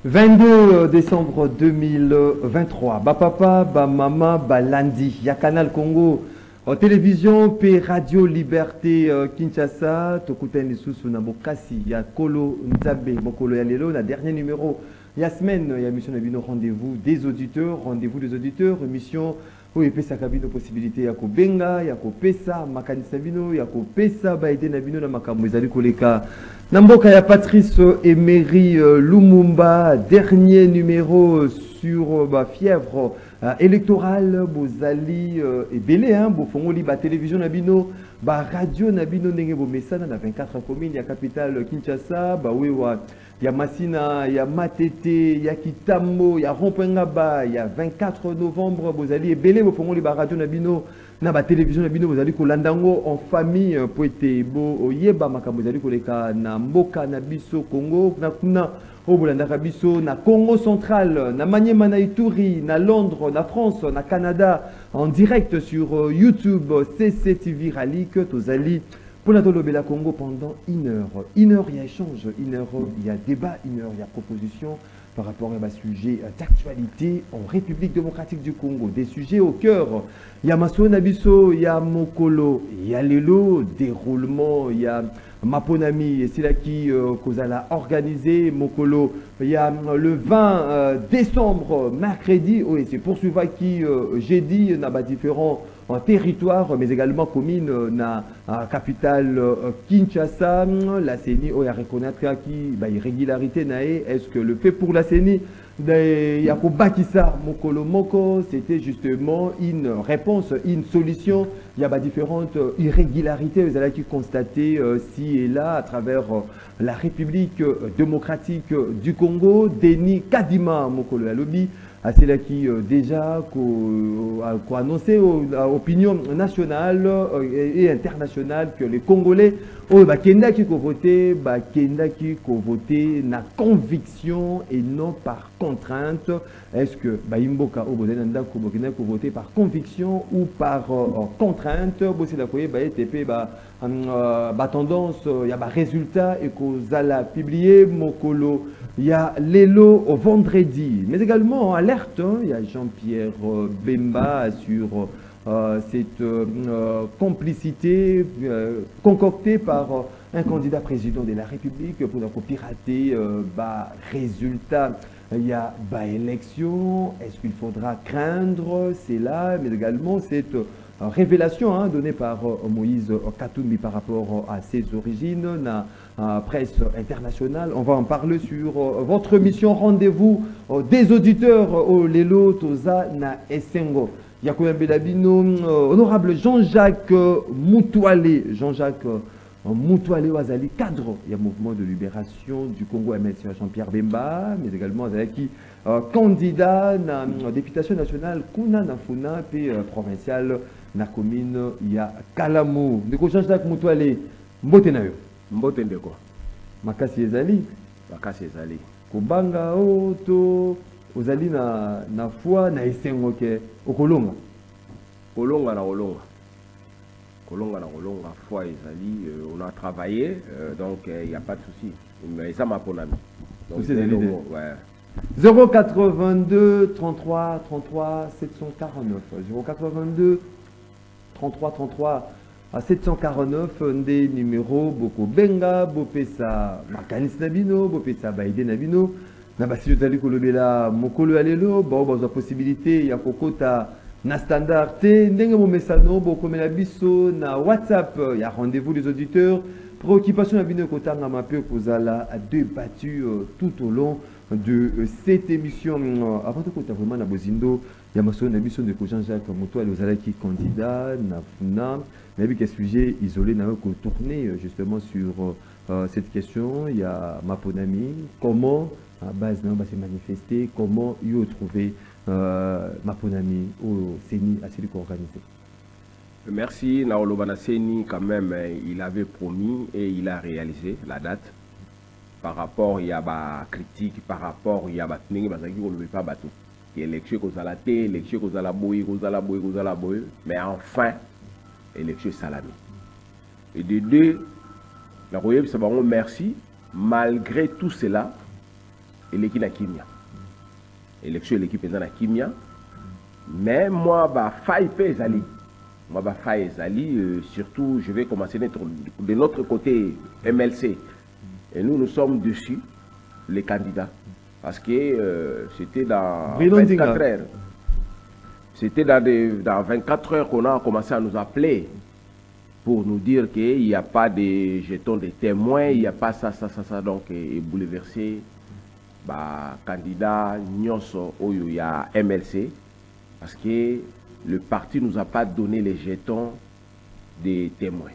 22 décembre 2023. Ba papa, ba mama, ba lundi. Il y a Canal Congo, télévision, P Radio Liberté Kinshasa. Tokuten Lisusu na Bokasi. Il y a Kolo Nzabe, Mokolo Yalelo, la dernier numéro. Il y a semaine, il y a mission Nabino rendez-vous des auditeurs, émission. Oui, pesa kabino possibilité ya kobenga ya kopesa makanisa bino ya kopesa baide na bino na makambo ezali koleka na mboka ya Patrice Emery Lumumba, dernier numéro sur fièvre électorale bozali ebele hein bofongoli ba télévision na bino ba radio na bino ndenge bomesana na 24 communes ya capitale Kinshasa ba wewa ya Masina, ya Matete, ya Kitambo, ya Rompengaba, ya 24 novembre, vous allez belé, vous pouvez les radio nabino, na ba télévision nabino, vous allez kolandango en famille, poete bo, oyeba makambo, vous allez koleka na mboka na biso Congo, na kuna, au Bolandaka biso, na Congo central, na Maniema na Ituri, na Londres, na France, na Canada, en direct sur YouTube, CCTV Ralik, Tozali. Pour la Bela Congo pendant une heure, il y a échange, une heure, il y a débat, une heure, il y a proposition par rapport à un sujet d'actualité en République démocratique du Congo. Des sujets au cœur. Il y a Masso Nabiso, il y a Mokolo, il y a Lelo, déroulement, il y a Maponami, c'est là qui a organisé Mokolo. Il y a le 20 décembre, mercredi, oui, c'est poursuivant qui jeudi, n'a pas différents en territoire, mais également commune na capitale Kinshasa. La CENI a reconnaître qui irrégularité nae. Est-ce que le fait pour la CENI de Yakobakisa Mokolo Moko, c'était justement une réponse, une solution. Il y a différentes irrégularités, vous allez constater ci et là à travers la République démocratique du Congo. Denis Kadima Mokolo Alobi. C'est là qui déjà a annoncé à l'opinion nationale et internationale que les Congolais kenda qui voté na conviction et non par contrainte. Est-ce que imboka au bozenanda ko voter par conviction ou par contrainte? Bossi la koye TP tendance il y a résultat et kozala publié mokolo. Il y a Lelo au vendredi, mais également alerte, il y a Jean-Pierre Bemba sur cette complicité concoctée par un candidat président de la République pour pirater résultat. Il y a élection, est-ce qu'il faudra craindre? C'est là, mais également cette révélation donnée par Moïse Katumbi par rapport à ses origines, la presse internationale. On va en parler sur votre mission rendez-vous des auditeurs au Lelo Toza na Essengo. Yakoya Belabino, honorable Jean-Jacques Moutoualé, Moutoualé Wazali, cadre du mouvement de libération du Congo MS Jean-Pierre Bemba, mais également Wazali candidat à la députation nationale Kuna Nafuna puis provinciale na commune ya Kalamu. Ndeko Jean-Jacques Moutoualé, mbote na yo. Mbote ndeko. Makasi ezali. Makasi ezali. Kubanga oto ozali na foi na esengo ke okolonga. Kolonga na kolonga. Kolonga na kolonga foi ezali. On a travaillé donc il n'y a pas de souci. Mais ça m'a ponami. Donc c'est ouais. 082 33 33 749 082 33 33 à 749 des numéros Boko Benga Bopesa Makanis Nabino Bopesa Baïde Nabino Nabasi Jotali Kolobela Mokolo Alelo la possibilité ya kokota na standard T ndenge momesano Boko Melabiso na WhatsApp ya rendez-vous des auditeurs préoccupation Nabino Kotanga Mapio Kozala a débattu tout au long de cette émission. Avant de côté vraiment na Bozindo, il y a Masso Nabiso de Jean-Jacques Moutoualé qui candidat na mais avec un sujet isolé n'a pas tourné justement sur cette question. Il y a Maponami, comment à base n'a pas se manifester, comment il a trouvé Maponami au CENI à celui organisé. Merci Naolobana Seni quand même il avait promis et il a réalisé la date. Par rapport il y a ba critique par rapport il y a ba tningi bazaki ko lever pas bateau élection ko zala té élection ko zala boy mais enfin élection salami et de deux la royaume ça va merci malgré tout cela et l'équipe na Kimia. Élection et l'équipe est dans la Kimia. Mais moi, bah, faille Zali. Moi, bah, faille Zali, surtout, je vais commencer de notre côté MLC. Et nous sommes dessus, les candidats. Parce que c'était dans 24 heures. C'était dans 24 heures qu'on a commencé à nous appeler pour nous dire qu'il n'y a pas de jetons de témoins, il n'y a pas ça. Donc, et bouleversé, bah, candidat, Nyonso, il y a MLC. Parce que le parti ne nous a pas donné les jetons des témoins.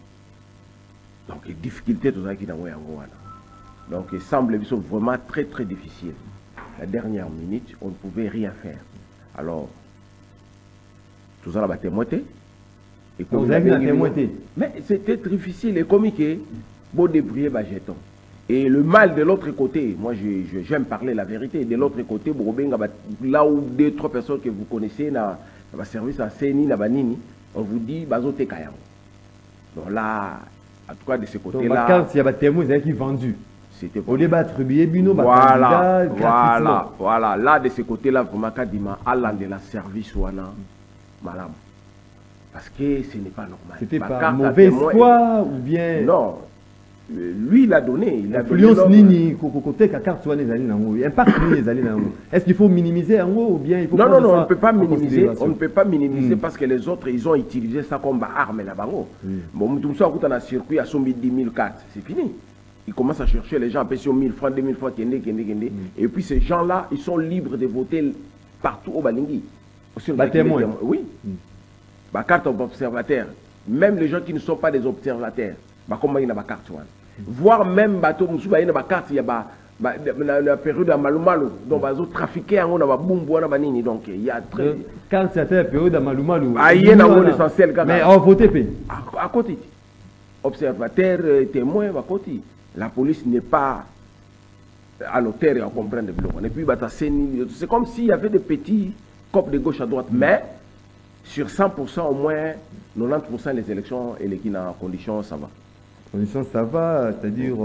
Donc, les difficultés, tout ça qui n'a pas. Donc, il semble que ce soit vraiment très, très difficile. La dernière minute, on ne pouvait rien faire. Alors, tout ça, on a témoigné. Vous avez témoigné. Mais c'était difficile. Et comme il bon débrouiller, bah, jetons. Et le mal de l'autre côté, moi j'aime parler la vérité, de l'autre côté, là où 2-3 personnes que vous connaissez, dans le service à Seni, on vous dit, bazote Kayang. Donc là, en tout cas de ce côté-là. Donc, il y a des témoins qui sont vendus. C'était au lieu d'attribuer Bino, voilà. Là, de ce côté-là, vraiment, Kadima, allant de la service, Wana, madame. Parce que ce n'est pas normal. C'était pas mauvais espoir ou bien. Non. Lui, il a donné. L'influence nini, côté carte soit les alliés dans impact les alliés dans est-ce qu'il faut minimiser en haut ou bien il faut non, on ne peut pas minimiser. On ne peut pas minimiser parce que les autres, ils ont utilisé ça comme arme là-bas. Bon, tout ça, quand on a circuit à 10 000 cartes, c'est fini. Ils commencent à chercher les gens à payer 1000 francs, 2000 francs, et puis ces gens-là, ils sont libres de voter partout au Balingui. Témoin. Oui. Carte observateur. Même les gens qui ne sont pas des observateurs. Comment il y a des cartes, voire même bateau il y a des cartes, il y a la période de Malumalu, donc ils ont trafiqué on a boumbo donc il y a très quand c'était la période de Malumalu il y a l'essentiel mais on vote à côté observateur témoin à côté la police n'est pas à l'auteur et à comprendre et puis c'est comme s'il y avait des petits copes de gauche à droite mais sur 100% au moins 90% des élections et les qui en condition ça va. Ça va, c'est-à-dire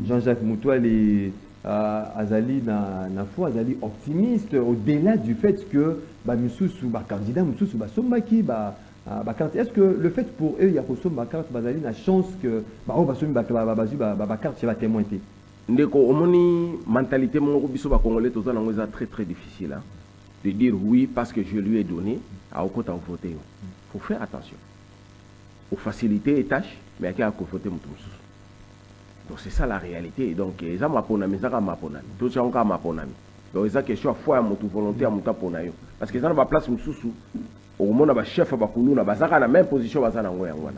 Jean-Jacques Moutoua et Azali na foi, Azali optimiste au-delà du fait que Moussoussou candidat Moussoussou Sommaki est-ce que le fait pour eux il y a carte Azali na chance que carte va témoigner. Ndeko omoni mentalité mon biso ba congolais tout ça na très très difficile de dire oui parce que je lui ai donné à okota voter. Faut faire attention. Pour faciliter les tâches, mais il y a qu'à voter. Donc c'est ça la réalité. Donc, ils ont ma ponami, ça ma ponami. Tout ça, on a ma ponami. Donc, ils ont question à foi à mon volonté à mon taponayo. Parce qu'ils ont ma place moussou. Au moment où chef va couler, on a la même position.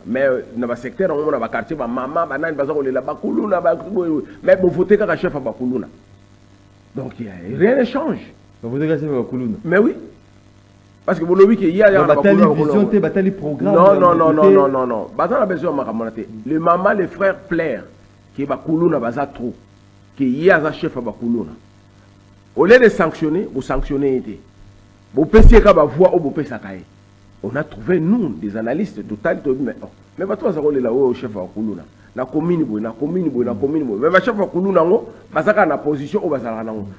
Mais dans le secteur, on a un quartier, maman, banane, bazar, là, bakoulou, mais pour voter quand chef va couler. Donc, rien ne change. Vous voter quand chef va couler. Mais oui. Parce que vous l'avez dit qu'il y a un programme. Non. Le maman, les frères plaire qui va couler dans trop. Qui y a un chef à couler. Au lieu de sanctionner, vous sanctionnez. Vous pensez qu'à voir où vous pensez. On a trouvé, nous, des analystes total. Mais pas toi, ça roule là au chef à couler. La commune, mais le chef à couler, na position où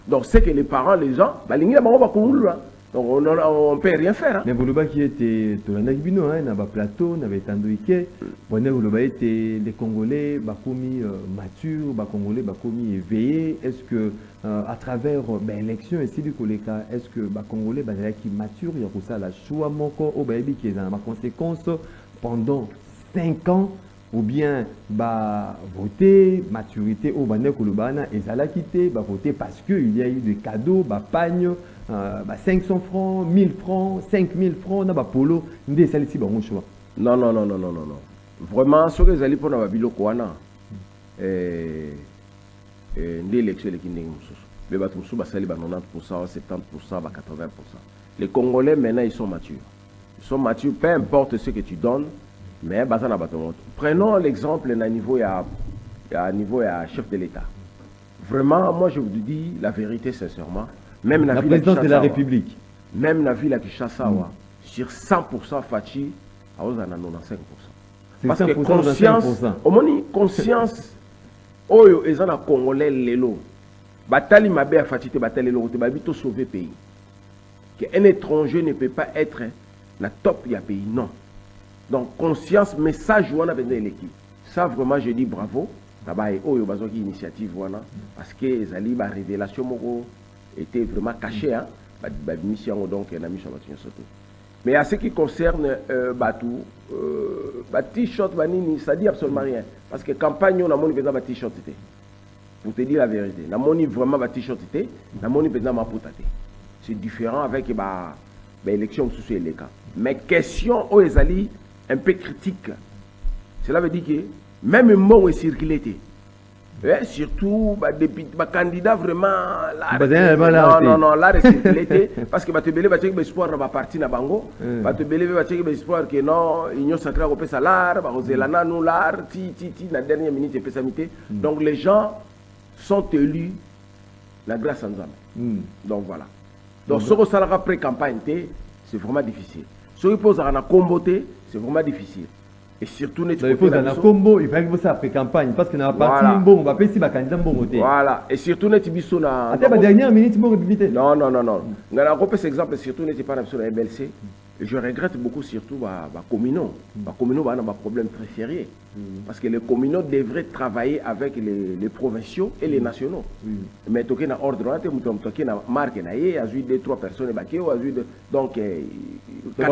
donc c'est que les parents, les gens, va couler. Donc on ne peut rien faire. Mais vous qui était dans le plateau, dans les Congolais matures, les Congolais éveillés. Est-ce que à travers l'élection, est-ce que les Congolais qui maturent, il y a ça la choix qui est dans la conséquence pendant 5 ans ou bien voter maturité au Kolobana et ça l'a quitté voter parce qu'il y a eu des cadeaux pagne 500 francs 1000 francs 5000 francs na polo ndé ça ici choix. Non vraiment ce que zali pour na biloko wana ndé élection les kindé mususu mais bato mususu basali 90% 70% 80%. Les Congolais maintenant ils sont matures peu importe ce que tu donnes. Mais prenons l'exemple à niveau à chef de l'État. Vraiment, moi je vous dis la vérité sincèrement. Même la présidence de la République. Même la ville à Kinshasa, sur 100% Fachi, à 95%. Parce que conscience, conscience, oyo ezana Congolais lelo. Batali Mabé a fatigué Batali Lorote, Babito sauver pays. Qu'un étranger ne peut pas être la top du pays, non. Donc, conscience, message, on a besoin de l'équipe. Ça, vraiment, je dis bravo. D'abord, il y a une initiative, parce que les révélations étaient vraiment cachées. Hein? Mission, donc, il y a une mission. Mais à ce qui concerne Batou, t-shirt, ça dit absolument rien. Parce que campagne, on a mon t-shirt. Pour te dire la vérité. On a mon vraiment t-shirt. On a mon c'est différent avec l'élection sous les cas. Mais question aux Ezali un peu critique. Cela veut dire que même mot est circulé. Surtout depuis candidat vraiment non là circulé parce que te belé ba tchek espoir ba parti na bango ba te belé ba tchek espoir que non union sacrée ko pesa lar ba ozelana nous lar ti na dernière minute pesa mité. Donc les gens sont élus la grâce en Nzambe. Donc voilà. Donc ce que ça après campagne c'est vraiment difficile. Ce qui pose à la comboté c'est vraiment difficile. Et surtout, il faut un combo, il faut que vous après campagne parce que dans la partie bon, on va pas ici candidat bon côté. Voilà, et surtout net biso na. Attends, la dernière minute bon éviter. Non. On a repris exemple surtout n'était pas sur la MLC. Et je regrette beaucoup surtout communaux. Communaux ont un problème très sérieux. Parce que les communaux devraient travailler avec les provinciaux et les nationaux. Mais toqué na ordre, toqué na marque na y a eu 2-3 personnes donc les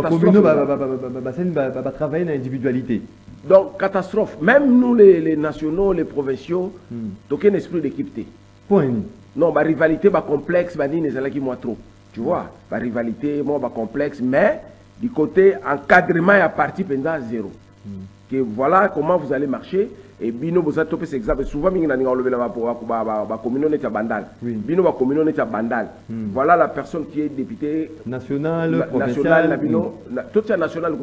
communaux va travailler dans l'individualité. Donc catastrophe. Même nous les nationaux, les provinciaux, toqué un esprit d'équipe. Point. Non, ma rivalité, ma complexe, ma dit n'est moi trop. Tu vois, ma rivalité, moi, ma complexe, mais du côté encadrement et à partir pendant zéro. Que voilà comment vous allez marcher. Et bino vous avez topé cet exemple. Souvent, il y a une communauté à Bandal. Bino va communauté à Bandal. Voilà la personne qui est députée nationale, provinciale. Tout est national.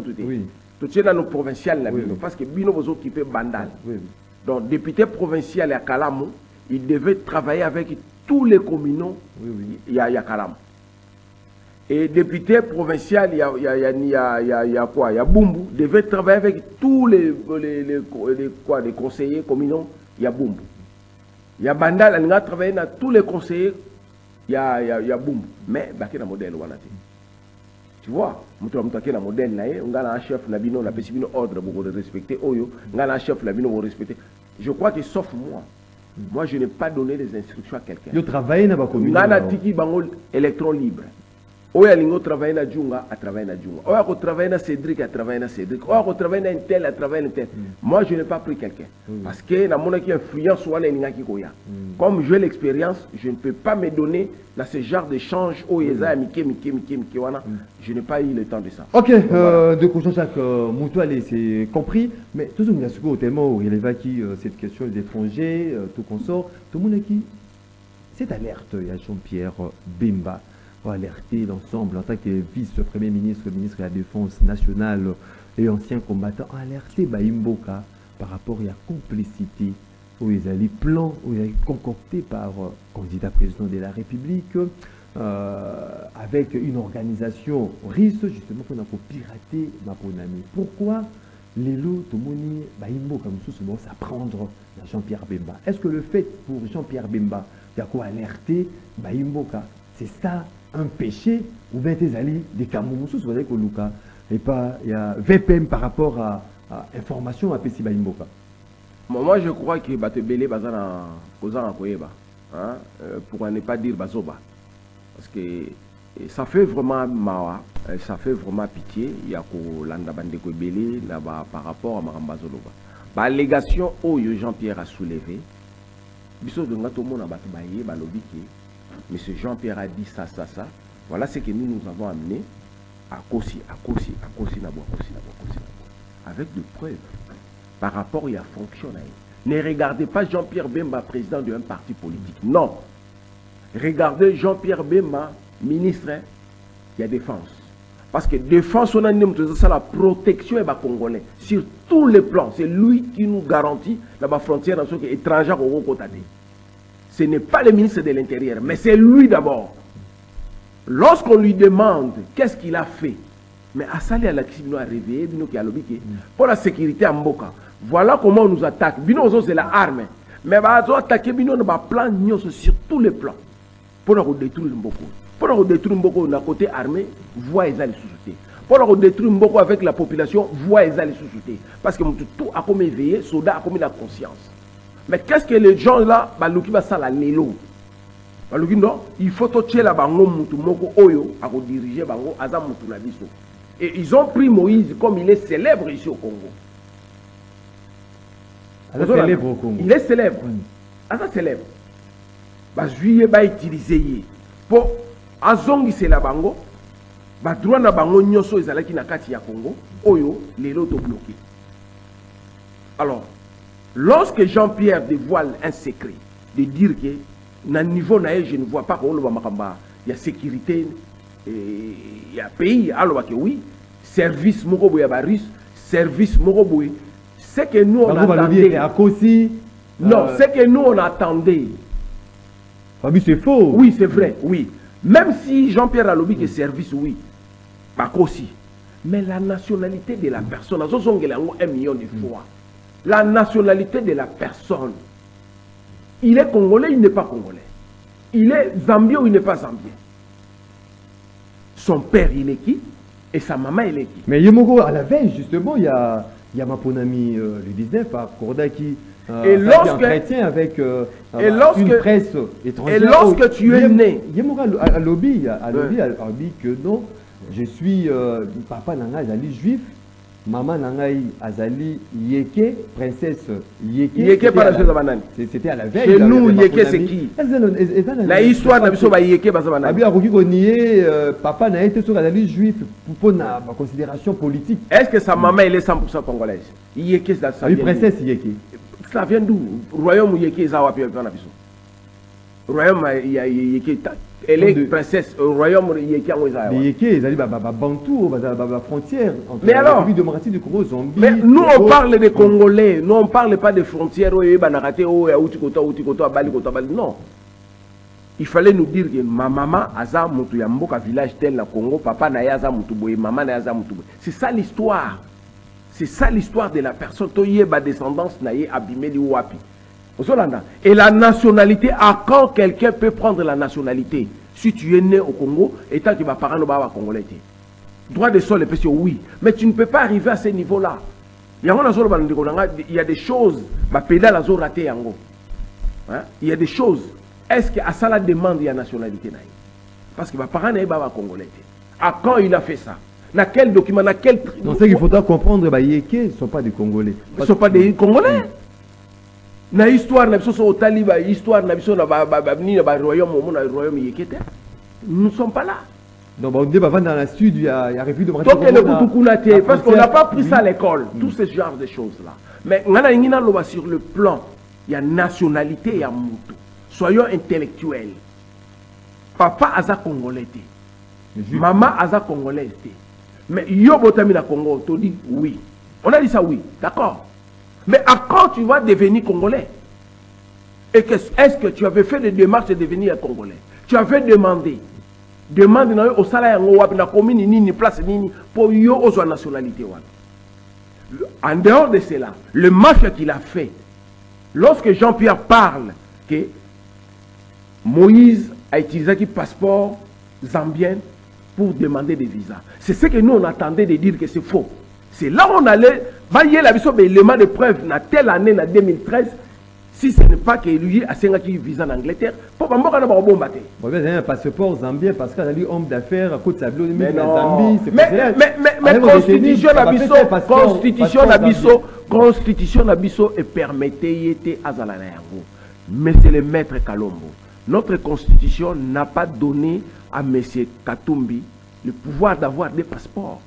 Tout est dans nos provinciales. Parce que bino vous occupez Bandal. Donc, député provincial à Kalamou, il devait travailler avec tous les communaux. Il y a Kalamou. Et député provincial, il y a quoi? Il y a Bumbu, devait travailler avec tous les conseillers communaux, il y a Bumbu. Il y a Bandal, il a travaillé avec tous les conseillers, il y a Bumbu. Mais il y a un modèle. Tu vois, il y a un modèle, on a un chef, on a un ordre pour respecter, on a un chef, on a respecter. Je crois que sauf moi. Moi, je n'ai pas donné des instructions à quelqu'un. Je travaille dans la communauté. On a un électron libre. Oya lingo travaille na Djunga, à travailler na Djunga. Oya ko travaille na Cédric, à travailler na Cédric. Oya ko travaille na Intel, à travailler na Intel. Moi, je n'ai pas pris quelqu'un. Parce que na mona qui influence ou na ninga ki koya. Comme j'ai l'expérience, je ne peux pas me donner dans ce genre d'échange. Oh, yeza mike wana. Je n'ai pas eu le temps de ça. Ok, de coucher chaque Moutoualé, c'est compris. Mais tout le monde a su tellement il évacue cette question des étrangers, tout consort. Tout le monde qui cette alerte, il y a Jean-Pierre Bemba. Alerter l'ensemble en tant que vice-premier ministre, ministre de la Défense nationale et ancien combattant, alerter Baimboka par rapport à la complicité où ils allaient plan, où ils allaient concocté par candidat président de la République avec une organisation risque justement pour pirater ma bonne amie. Pourquoi les lots de Moni Baimboka nous s'apprendre à Jean-Pierre Bemba? Est-ce que le fait pour Jean-Pierre Bemba de quoi alerter Baimboka, c'est ça un péché ou bien tes alliés des Kamoussous, vous savez que Luka et pas il y a VPM par rapport à information à Pessi Baimboka. Moi je crois que Bate Belé Bazana Kozan Koyeba pour ne pas dire Bazoba parce que ça fait vraiment mawa, ça fait vraiment pitié. Il y a ko landa bande ko belé là-bas par rapport à Marambazoloba. L'allégation où Jean-Pierre a soulevé biso de ngato mona batu baye balobi ki Monsieur Jean-Pierre a dit ça. Voilà ce que nous avons amené à Kossi, avec des preuves par rapport à la fonction. Ne regardez pas Jean-Pierre Bemba, président d'un parti politique. Non. Regardez Jean-Pierre Bemba, ministre de la Défense. Parce que défense, on a la protection des Congolais sur tous les plans. C'est lui qui nous garantit la frontière étrangère au côté. Ce n'est pas le ministre de l'Intérieur, mais c'est lui d'abord. Lorsqu'on lui demande qu'est-ce qu'il a fait, mais Assali a réveillé pour la sécurité en Mboka. Voilà comment on nous attaque. Bino c'est la arme. Mais bah zo attaquer bino na ba plan nyos sur tous les plans. Pour nous détruire Mboko. Pour nous détruire Mboko na côté armé, voix les sous-souté. Pour nous détruire Mboko avec la population, voix les sous-souté. Parce que tout a comme éveillé, soldat a comme la conscience. Mais qu'est-ce que les gens là, bah l'ouki va ça la nélo. Bah l'ouki non, il faut toucher la bango mutu moko oyo à diriger bango azam mutu na biso. Et ils ont pris Moïse comme il est célèbre ici au Congo. Célèbre au Congo. Il est célèbre. Asa célèbre. Bah juillet ba utiliser pour azongi c'est la bango. Bah droit na bango nyoso ezalaki na kati ya Congo oyo lelo to bloqué. Alors, lorsque Jean-Pierre dévoile un secret de dire que na niveau na je ne vois pas qu'on le va makamba, il y a sécurité, il y a pays alors que oui, service moko boya ba russe, service moko boy, c'est que nous on attendait non, c'est que nous on attendait. Fabi c'est faux. Oui, c'est vrai, oui. Même si Jean-Pierre a lobby que service oui, pas aussi. Mais la nationalité de la personne, à 1 million de fois. La nationalité de la personne. Il est congolais, il n'est pas congolais. Il est zambien ou il n'est pas zambien. Son père, il est qui? Et sa maman, elle est qui? Mais Yemoko, à la veille, justement, il y a Maponami le 19 à Korda qui un chrétien avec une presse étrangère. Et lorsque tu es né, Yemoko à lobby que non, je suis papa nanga azali juif, maman nangai azali yeke, princesse yeke. Yeke par la chose banane. C'était à la veille. Chez nous yeke c'est qui? La histoire na biso ba yeke ba banane. Abi akoki ko nier papa na été sur azali juif pour na considération politique. Est-ce que sa maman elle est 100% congolaise? Yeke ça vient. Oui, princesse yeke. Ça vient d'où? Royaume yeke za wapi na biso. Royaume yeke elle est princesse au royaume yeke en Ozaï. Mais yeke ils allaient bantou ba frontière entre mais alors, la démocratique du Congo Zambie. Mais nous on parle des Congolais, nous on parle pas des frontières où il banarate où outikoto abali koto abali non. Il fallait nous dire que ma maman aza mutu ya mboka village tel na Congo, papa na yaza mutu boye, maman na yaza mutu boye. C'est ça l'histoire. C'est ça l'histoire de la personne to yeba descendance na ye abimeli wapi. Et la nationalité, à quand quelqu'un peut prendre la nationalité? Si tu es né au Congo, et tant que ma parent ne va pas congolais. Droit de sol, oui. Mais tu ne peux pas arriver à ce niveau-là. Il y a des choses, il y a des choses. Est-ce qu'à ça la demande, il y a nationalité? Parce que ma parent n'est pas congolais. À quand il a fait ça? Dans quel document, dans quel... Donc c'est qu'il faudra comprendre, les Yéké ne sont pas des Congolais. Ils ne sont pas des Congolais. Na histoire na biso so taliba histoire na biso na ba royaume yekete nous ne sommes pas là. Donc on dit dans la sud il y a république de donc le kutukunate parce qu'on n'a pas pris ça à l'école tous ces genres de choses là. Mais ngana ngina loba sur le plan il y a nationalité il y a mutu. Soyons intellectuels. Papa aza congolais maman aza congolaise. Mais yo botami na Congo to dit oui. On a dit ça oui, d'accord. Mais à quand tu vas devenir congolais? Et est-ce que tu avais fait des démarches de devenir congolais? Tu avais demandé. Demande au salaire na commune ni place ni pour yo aux nationalité. En dehors de cela, le match qu'il a fait, lorsque Jean-Pierre parle que Moïse a utilisé un passeport zambien pour demander des visas, c'est ce que nous on attendait de dire que c'est faux. C'est là où on allait, il la vision élément de preuve, dans telle année, en 2013, si ce n'est pas que lui a un visa en Angleterre, pour ne pas bombarder. Vous avez un passeport zambien parce qu'il a eu homme d'affaires à côte de Sablon, mais Zambie, mais constitution Nabiso et permettez à Zalanayango. Mais c'est le maître Kalombo. Notre constitution n'a pas donné à M. Katumbi le pouvoir d'avoir des passeports.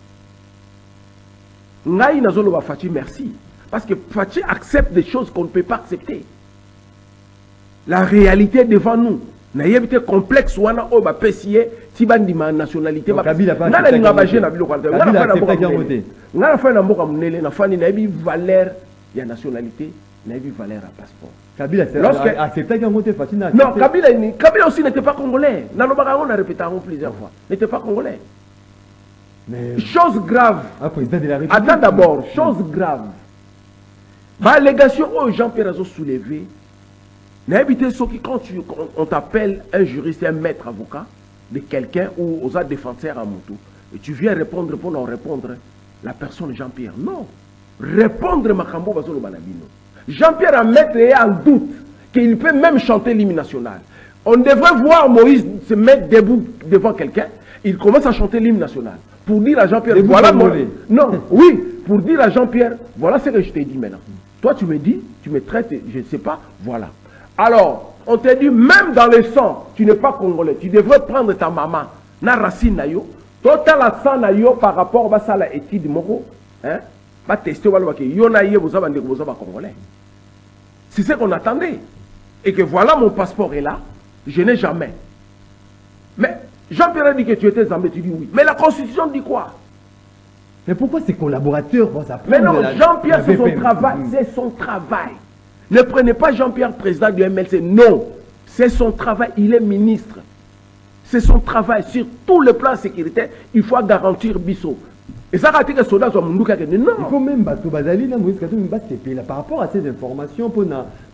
Ngai nazolo ba Fachi merci parce que Fachi accepte des choses qu'on ne peut pas accepter. La réalité devant nous. Na yebite complexe wana o ba pesier ti bandi ma nationalité ba Kabila pas. Ngala linga ba jeune na bilo kwanta. Ngala fa na mboka munele na fani na yebi valeur ya nationalité, na yebi valeur à passeport. Kabila accepté qu'il monté Fachi na. Non, Kabila aussi n'était pas congolais. Na lobaka on a répété plusieurs fois. N'était pas congolais. Mais chose grave. Attends d'abord, chose grave. Ma allégation où Jean-Pierre a soulevé, N'habitez ce qui, quand on t'appelle un juriste, un maître avocat de quelqu'un ou aux autres défenseurs à Moutou, et tu viens répondre, la personne Jean-Pierre. Non. Répondre Makambo Basolo Banabino. Jean-Pierre a maître est en doute qu'il peut même chanter l'hymne national. On devrait voir Moïse se mettre debout devant quelqu'un. Il commence à chanter l'hymne national. Pour dire à Jean-Pierre, voilà mon... Non, oui, pour dire à Jean-Pierre, voilà ce que je t'ai dit maintenant. Toi, tu me dis, tu me traites, je ne sais pas, voilà. Alors, on t'a dit, même dans le sang, tu n'es pas congolais. Tu devrais prendre ta maman, na racine nayo, total la sang nayo par rapport à la étude moko, hein, va tester congolais. C'est ce qu'on attendait. Et que voilà, mon passeport est là, je n'ai jamais. Mais Jean-Pierre a dit que tu étais Zambé, tu dis oui. Mais la Constitution dit quoi? Mais pourquoi ces collaborateurs vont s'apprendre? Mais non, Jean-Pierre, c'est son travail. C'est son travail. Ne prenez pas Jean-Pierre président du MLC. Non, c'est son travail. Il est ministre. C'est son travail. Sur tous les plans sécuritaires, il faut garantir Bissot. Et ça a été que soldats sont non. Il faut même par rapport à ces informations pour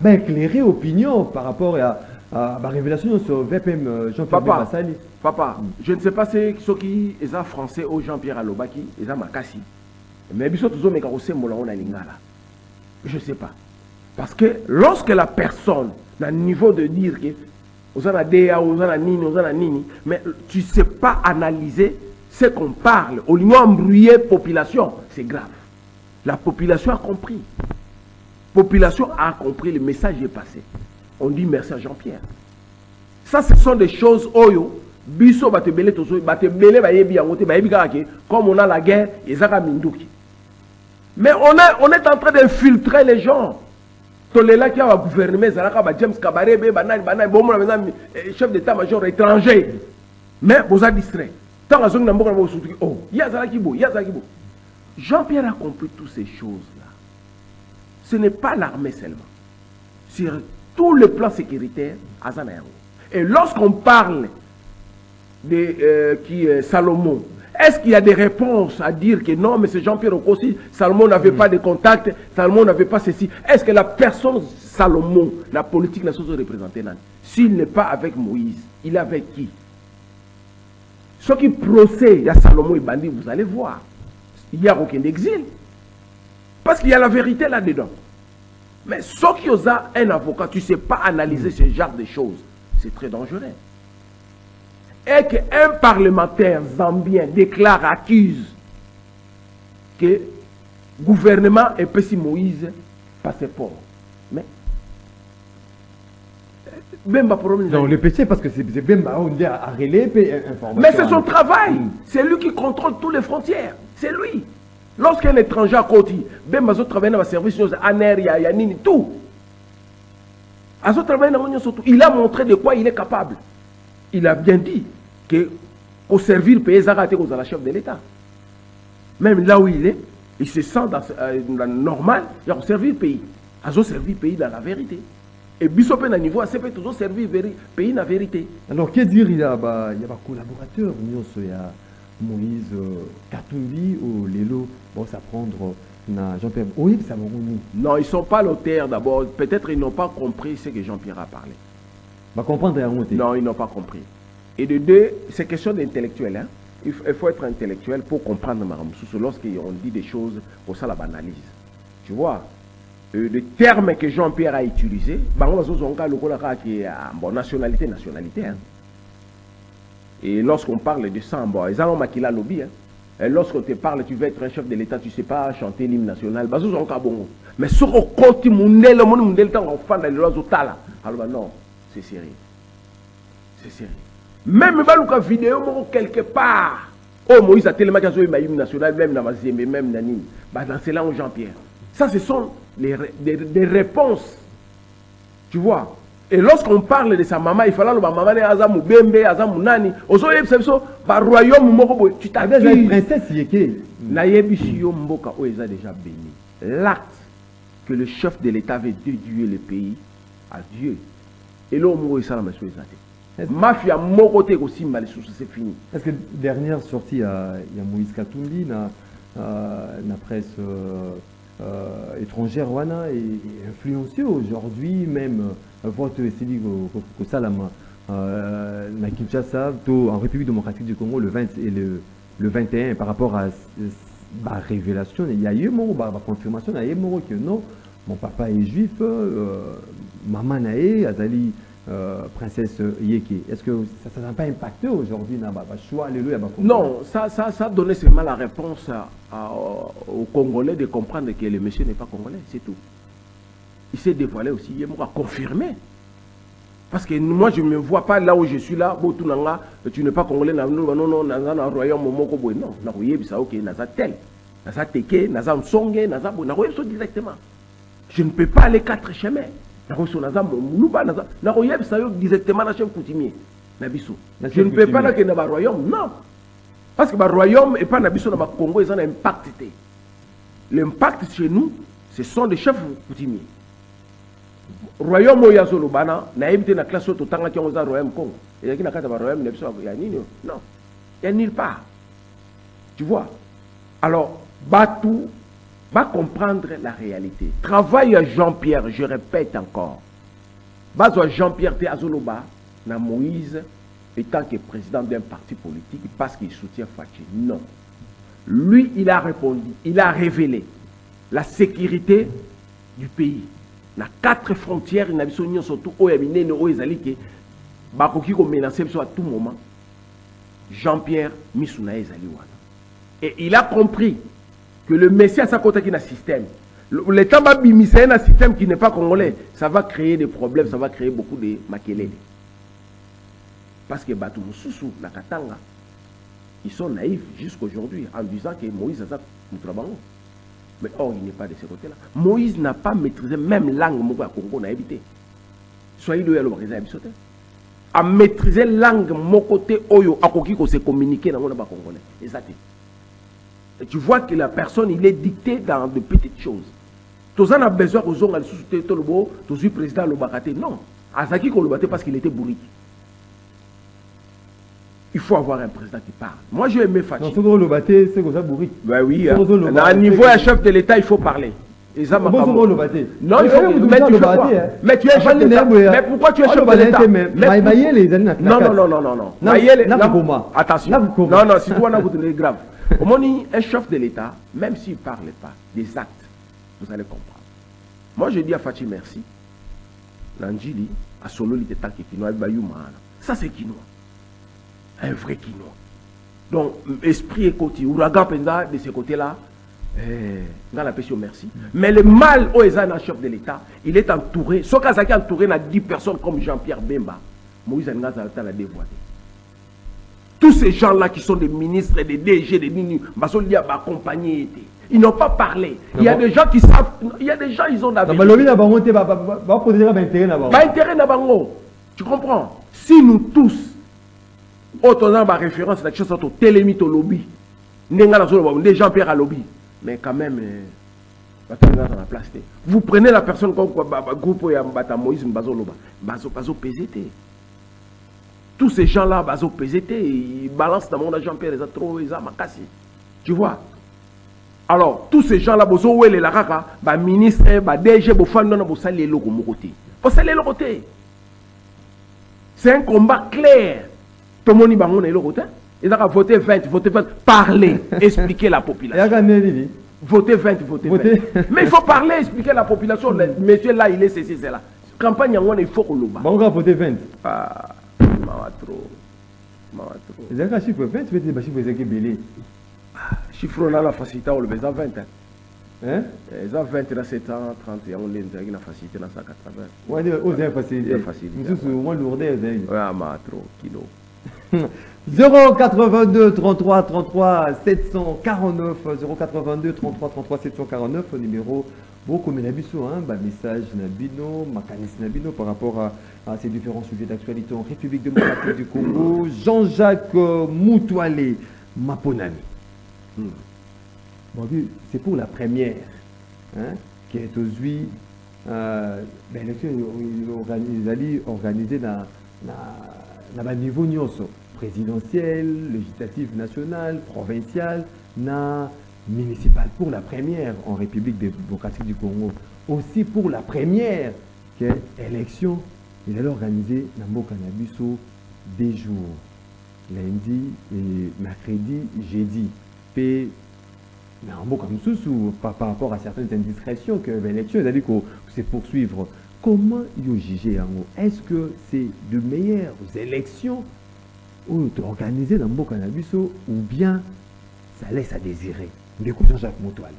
éclairer l'opinion par rapport à la révélation sur VPM Jean-Pierre Bassali. Papa, je ne sais pas ce qui est français au Jean-Pierre Alobaki, ils ont Makassi. Mais Bissot toujours me carrossé mon lingala. Je ne sais pas. Parce que lorsque la personne a le niveau de dire que vous avez nini, mais tu ne sais pas analyser ce qu'on parle, au lieu d'embrouiller population, c'est grave. La population a compris. La population a compris, le message est passé. On dit merci à Jean-Pierre. Ça, ce sont des choses, oyo, biso batebele tozo, batebele bayebi yangote, bayebi karake, comme on a la guerre, ezaka minduki. Mais on est en train d'infiltrer les gens. Tolela qui a un gouvernement, James Kabarebe, chef d'état-major étranger. Mais vous avez distrait. Jean-Pierre a compris toutes ces choses-là. Ce n'est pas l'armée seulement. Sur tout le plan sécuritaire, et lorsqu'on parle de Salomon, est-ce qu'il y a des réponses à dire que non, mais c'est Jean-Pierre aussi, Salomon n'avait pas de contact, Salomon n'avait pas ceci. Est-ce que la personne Salomon, la politique, la chose représentée, s'il n'est pas avec Moïse, il est avec qui? Ce qui procède à Salomon et Bandi, vous allez voir. Il n'y a aucun exil. Parce qu'il y a la vérité là-dedans. Mais ce qui ont un avocat, tu ne sais pas analyser ce genre de choses. C'est très dangereux. Et qu'un parlementaire zambien déclare, accuse que le gouvernement est Pessi Moïse passeport. Mais non, le PC, parce que c'est même à relais information. Mais c'est son travail. C'est lui qui contrôle toutes les frontières. C'est lui. Lorsqu'un étranger à côté, Bembazo travaille dans le service, il y a tout. Il a montré de quoi il est capable. Il a bien dit que au servir le pays, il la chef de l'État. Même là où il est, il se sent dans normal, il a servi le pays. Il a servi le pays dans la vérité. Et Bissop à niveau, c'est peut toujours servir le pays dans la vérité. Alors, que dire, il y a des collaborateurs, il y a Moïse Katumbi ou Lelo, pour s'apprendre Jean-Pierre. Oui, ça non, ils ne sont pas l'auteur d'abord. Peut-être ils n'ont pas compris ce que Jean-Pierre a parlé. Comprendre non, ils n'ont pas compris. Et de deux, c'est question d'intellectuel. Hein? Il faut être intellectuel pour comprendre Maramoussou lorsqu'on dit des choses, pour ça la banalise. Tu vois, le terme que Jean-Pierre a utilisé, nationalité. Hein? Et lorsqu'on parle de ça, ils ont maquillé lobby. Et lorsqu'on te parle, tu veux être un chef de l'État, tu ne sais pas chanter l'hymne national. Mais ce qu'on continue, alors non, c'est sérieux. C'est sérieux. Même une vidéo quelque part, oh Moïse a tellement qu'à jouer l'hymne national, même dans Mazembe, même dans Nîmes, dans c'est là où Jean-Pierre. Ça, ce sont des réponses. Tu vois. Et lorsqu'on parle de sa maman, il fallait que ma maman ait Azamou Bembe, Azamou Nani. Ozo yebsebiso, ba royaume moko tu t'accuses. La princesse yeke. Na yebisio mboka o eza déjà béni. L'acte que le chef de l'État avait déduit le pays à Dieu. Et là, on ça la monsieur ezate. Mafia moko te ko simba les sous c'est fini. Est-ce que dernière sortie il y a Moïse Katumbi na presse étrangère wana et influencé aujourd'hui même votre essai que Salama na Kinshasa en République démocratique du Congo le 20 et le 21 par rapport à la révélation il y a eu mon confirmation il y a eu mon que non mon papa est juif maman nae azali princesse Yeke. Est-ce que ça n'a pas impacté aujourd'hui choix Non, ça a donné seulement la réponse aux Congolais de comprendre que le monsieur n'est pas congolais, c'est tout. Il s'est dévoilé aussi, il m'a confirmé. Parce que moi, je ne me vois pas là où je suis là, tu n'es pas congolais, non, non, non, royaume, non, directement. Je ne peux pas aller quatre chemins. Directement dans chef coutumier. Je ne peux pas aller dans le royaume, non. Parce que le royaume et pas dans le Congo, ils ont un impact. L'impact chez nous, ce sont des chefs coutumiers. Royaume où il y a Zolobana, na évité na classe auto tanga qui ont un royaume Congo. Et il y a qui na royaume il y a ni non. Il y a nulle part. Tu vois. Alors, Batou va comprendre la réalité. Travaille à Jean-Pierre, je répète encore. Bazo Jean-Pierre Té Azoloba, na Moïse, étant que président d'un parti politique, parce qu'il soutient Fachi. Non. Lui, il a répondu, il a révélé la sécurité du pays. Na 4 frontières, il n'a pas surtout au Yamine, au Ezalike, Bakoki ko menacé à tout moment. Jean-Pierre Missouna Ezaliwana. Et il a compris que le Messie à sa côté qui a un système. Le temps c'est un système qui n'est pas congolais, ça va créer des problèmes, ça va créer beaucoup de makelele. Parce que Batou Moussoussou, la Katanga, ils sont naïfs jusqu'aujourd'hui en disant que Moïse a ça Moutrabango. Mais or, il n'est pas de ce côté-là. Moïse n'a pas maîtrisé même langue Mouba Congo n'a évité. Soyez le Yalobarizé à maîtriser langue mon côté Oyo, à qui qu'on s'est communiqué dans le Congolais. Exactement. Et tu vois que la personne, il est dicté dans de petites choses. Tous en a besoin aux gens, tous le président Lobakate. Non. Azaki qu'on le parce qu'il était bourrique. Il faut avoir un président qui parle. Moi, j'ai aimé Fachi. Non, c'est le Lobaté, c'est comme ça bourrique. Ben oui. À un niveau, un chef de l'État, il faut parler. Et ça m'a pas. Non, il faut mais tu es chef de l'État. Mais pourquoi tu es chef de l'État? Non. Attention. Non, si toi, vous êtes grave. Au moment un chef de l'État, même s'il ne parle pas des actes, vous allez comprendre. Moi, je dis à Fachi merci. L'Anjili, à Solo, il était tant que Kinois, ça c'est Kinois. Un vrai Kinois. Donc, esprit et côté, ouragan Penza de ce côté-là, dans la question merci. Mais le mal au Ezana, chef de l'État, il est entouré, sauf qu'il est entouré de 10 personnes comme Jean-Pierre Bemba, Moïse Ngaza l'a dévoilé. Tous ces gens-là qui sont des ministres, des DG, des Nini, ils n'ont pas parlé. Il y a des gens qui savent, il y a des gens, ils ont la vérité. Tu comprends? Si nous tous, autant dans ma référence, la chose au télémite au lobby, des gens Pierre à lobby, mais quand même, vous prenez la personne comme groupe Moïse Mbazoloba, Bazo PZT. Tous ces gens-là, Bazo PZT, ils balancent dans mon Jean-Pierre, ils ont trop, ils ont makasi. Tu vois? Alors, tous ces gens-là, Bozo Ouele la Raka, ministre, DG, Bofan, Bossali et Logo Mokoté. Bossali et Logoté. C'est un combat clair. Tout le monde y est Logoté. Ils ont voté 20, voté 20. Parler, expliquer la population. Voter 20, voter 20. Mais il faut parler, expliquer la population. Monsieur là, il est ceci, c'est là. Campagne, il faut qu'on le bat. On va voter 20. Ah. Les gens chiffre 20, tu veux dire chiffre qui belé. Chiffre là la facilité on le met à 20 hein. Ils ont 20 dans 730 et on les a la facilité dans 180. Ouais, aux facilité. Nous sommes moins lourdeur ouais, ma trop kilo. 082 33 33 749 082 33 33 749 au numéro beaucoup de message Nabino, Makanis Nabino par rapport à ces différents sujets d'actualité en République démocratique du Congo. Jean-Jacques Moutoualé Maponami. Bon, c'est pour la première qui est aujourd'hui organisée dans le niveau présidentiel, législatif national, provincial, na municipales, pour la première en République démocratique du Congo, aussi pour la première élection, il allait organiser Nambo Cannabiso des jours, lundi, et mercredi, jeudi. Puis, Nambo Cannabiso, par rapport à certaines indiscrétions que l'élection, il a dit que c'est poursuivre. Comment vous jugez? Est-ce que c'est de meilleures élections ou organisées dans Nambo Cannabiso ou bien ça laisse à désirer? Jean-Jacques Moutoual.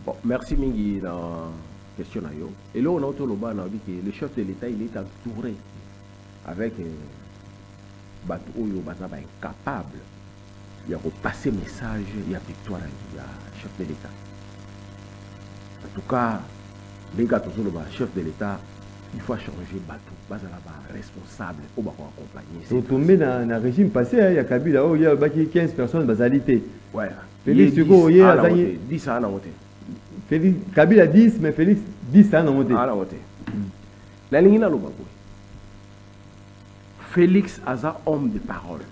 Bon, merci Mingi dans la question. Et là, on a dit que le chef de l'État il est entouré avec Batou Oyo Bazaba incapable. Il y a passer message, il y a victoire, il y a chef de l'État. En tout cas, les gars, le chef de l'État, il faut changer Batou. Bazaba responsable pour accompagner. Vous tombez dans un régime passé, il y a Kabila, il y a 15 personnes basalité. Ouais. Félix Hugo, il y a 10 ans à voter. Félix Kabila 10, mais Félix 10 ans à voter. La ligne là, Félix Aza, homme de parole.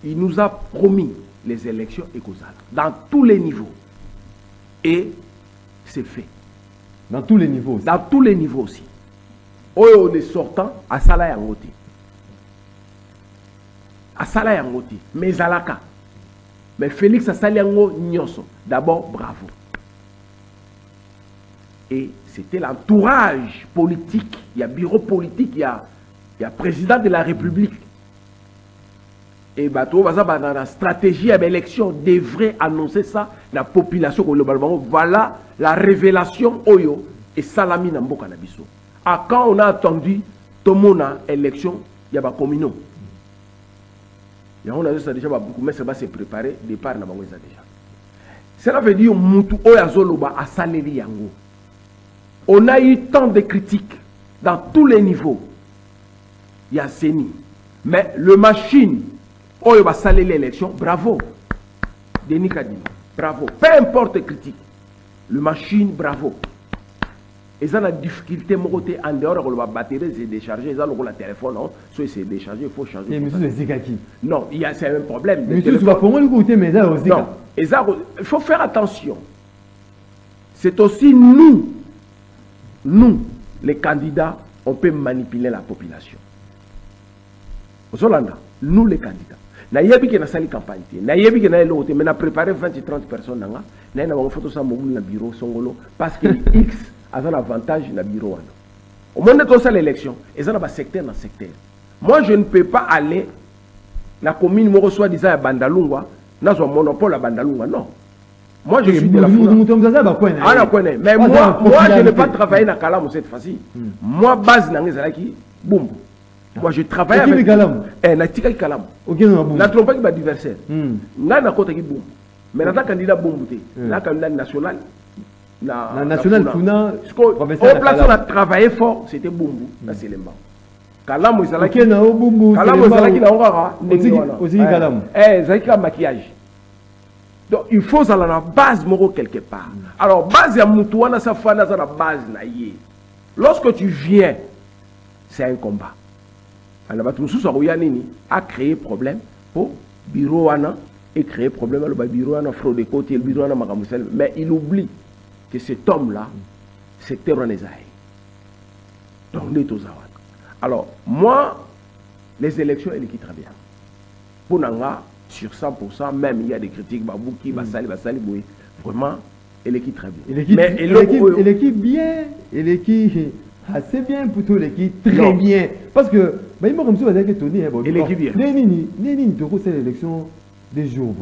Il nous a promis les élections écosales dans tous les niveaux. Et c'est fait. Dans tous les niveaux aussi. Dans tous les niveaux aussi. On est sortant à Salah Yangote. À Salah Yangote. Mais Zalaka. Mais Félix Asaliango Nyonso, d'abord bravo. Et c'était l'entourage politique, il y a bureau politique, il y a président de la République. Et la stratégie à l'élection devrait annoncer ça, la population globalement. Voilà la révélation Oyo et Salami Nambo Cannabiso. Quand on a attendu tout le monde à l'élection, il y a pas communaux. On a déjà beaucoup, mais ça va se préparer, départ na bango déjà. Cela veut dire mutu oyazoloba a saleri yango. On a eu tant de critiques dans tous les niveaux. Il y a Seni. Mais le machine oyo ba saleri l'élection, bravo. Denis Kadima, bravo. Peu importe les critiques. Le machine, bravo. Et ça, la difficulté, en dehors de la batterie, c'est décharger. Ça, le téléphone, soit c'est déchargé, il faut changer. Et monsieur, c'est qui? Non, c'est un problème. Monsieur, tu vas pour moi le côté, mais ça aussi. Non, et ça, il faut faire attention. C'est aussi nous, les candidats, on peut manipuler la population. Nous, les candidats. Nayebi qui na sali campagne, nayebi qui na l'autre, mais na préparé 20 et 30 personnes na na na photo ça mobile na bureau songolo parce que X a un avantage na bureau. Au moment de ça l'élection, et ça na secteur dans secteur. Moi je ne peux pas aller la commune me reçoit disant à Bandalungwa, na un monopole à Bandalungwa, non. Moi je suis de la mais moi je ne vais pas travailler dans Kalam cette fois-ci. Moi base na ngezalaki boum. Moi je travaille avec Natika Kalam. La trompette qui adversaire. Là na kota ki boum. Mais na candidat boumouté. Na candidat national. Na national Funa. Au place on a travaillé fort, c'était boumou. Là c'est Lemba. Kalam ezalaki na boumou. Kalam ezalaki na ngara. Aussi Kalam. Zalaki maquillage. Donc il faut ça la base moro quelque part. Alors base ya mutu wana sa fana za la base na yé. Lorsque tu viens, c'est un combat. Alors a créé problème pour bureau et créé problème le bureau fraude de côté le bureau mais il oublie que cet homme là c'est Terronezaï. Donc alors moi les élections elle qui très bien pour Nanga sur 100% même il y a des critiques Babouki Basali vraiment elle est très bien mais elle est bien elle est assez bien plutôt l'équipe très bien parce que il m'a comme ça avec Tony et l'équipe bien Néni Toko c'est l'élection des jours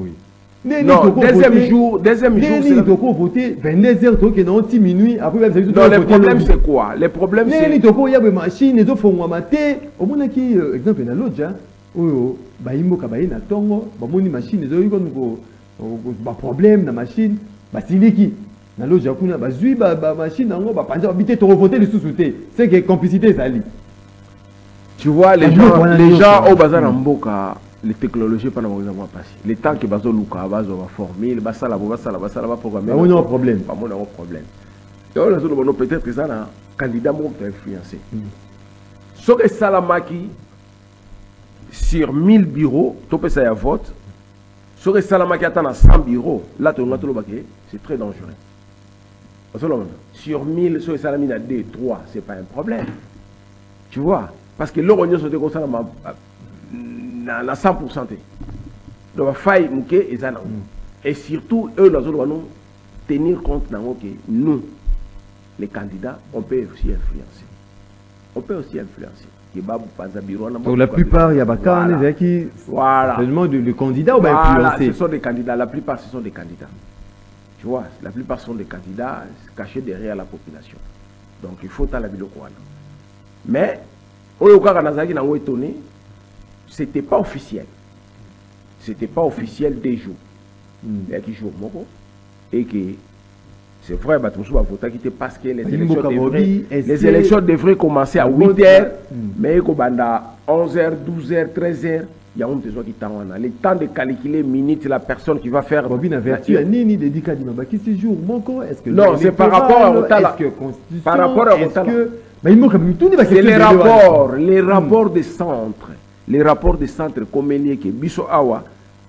non deuxième jour c'est Toko voter 22h Toko dans 10 minutes après non le problème c'est quoi le problème c'est Néni Toko il y a des machines et font maté au moins qui exemple na lodja oyo ba imboka ba ina tongo ba moni machine zo yiko ba problème na machine ba siliki na lodja kuna ba zui ba machine nango ba panja habiter to voter les sous-soutés c'est que complicité ça li. Tu vois, les gens au bazar en Mboka, les technologies pas n'ont pas passé. Les temps que bazo luka, bazo va former, le basala va programmer. On a un problème. Pas mon problème. Et on a besoin peut-être que ça un candidat mon peut influencer. Sauf que Salamaki sur 1000 bureaux, tout ça y a vote, Sur les salamaki attendent 100 bureaux, là, c'est très dangereux. Sur 1000, sur les salamaki à 2, 3, c'est pas un problème. Tu vois? Parce que l'euro, c'est comme ça, à 100%. Donc, faille, et surtout, eux, nous devons tenir compte que nous, les candidats, on peut aussi influencer. On peut aussi influencer. Donc la plupart, il y a des qui seulement le candidat ou bien influencer. Ce sont des candidats. La plupart, ce sont des candidats. Tu vois, la plupart sont des candidats cachés derrière la population. Donc il faut la ville. Mais, au cas où étonné, c'était pas officiel. C'était pas officiel des jours. Il y a qui jours et que c'est vrai, parce que les élections devraient commencer à 8h, mais à 11h, 12h, 13h, il y a un besoin qui t'en a. Le temps de calculer minutes, la personne qui va faire. Non, c'est par rapport à par rapport à c'est les rapports de centre. Les rapports de centre comme que Biso Awa,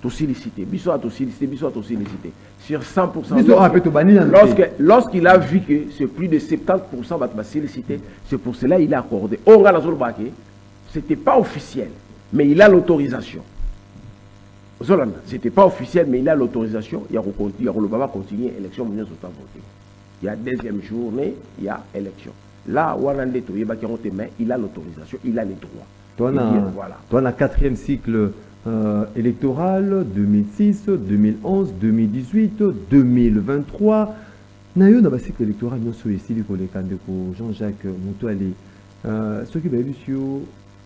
sollicité, Biso a sollicité. Sur 100%. Lorsqu'il a vu que c'est plus de 70% va solliciter, c'est pour cela qu'il a accordé. C'était pas officiel, mais il a l'autorisation. C'était pas officiel, mais il a l'autorisation. Il y a continuer l'élection. Il y a deuxième journée, il y a élection. Là, il a l'autorisation, il a les droits. Toi, on a 4e cycle électoral 2006, 2011, 2018, 2023. Nous avons un cycle électoral ici pour les candidats Jean-Jacques Moutouali. Ce qui va être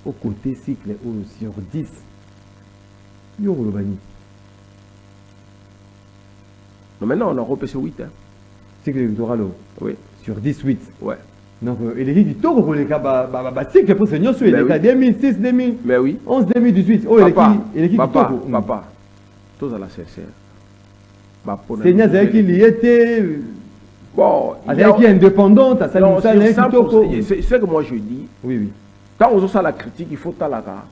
au côté cycle sur 10. Non, maintenant, on a repêché 8. Cycle électoral, oui. Sur 18. Ouais. Donc, il est du taux pour les cycle pour ce sur les cas 2006, 2011, 2018. Oh, il est du taux. Papa, tous à la CCR. C'est qu'il y était. Bon, avec qui est indépendante, ça c'est ce que moi je dis. Oui, oui. Quand on a la critique, il faut à la gare.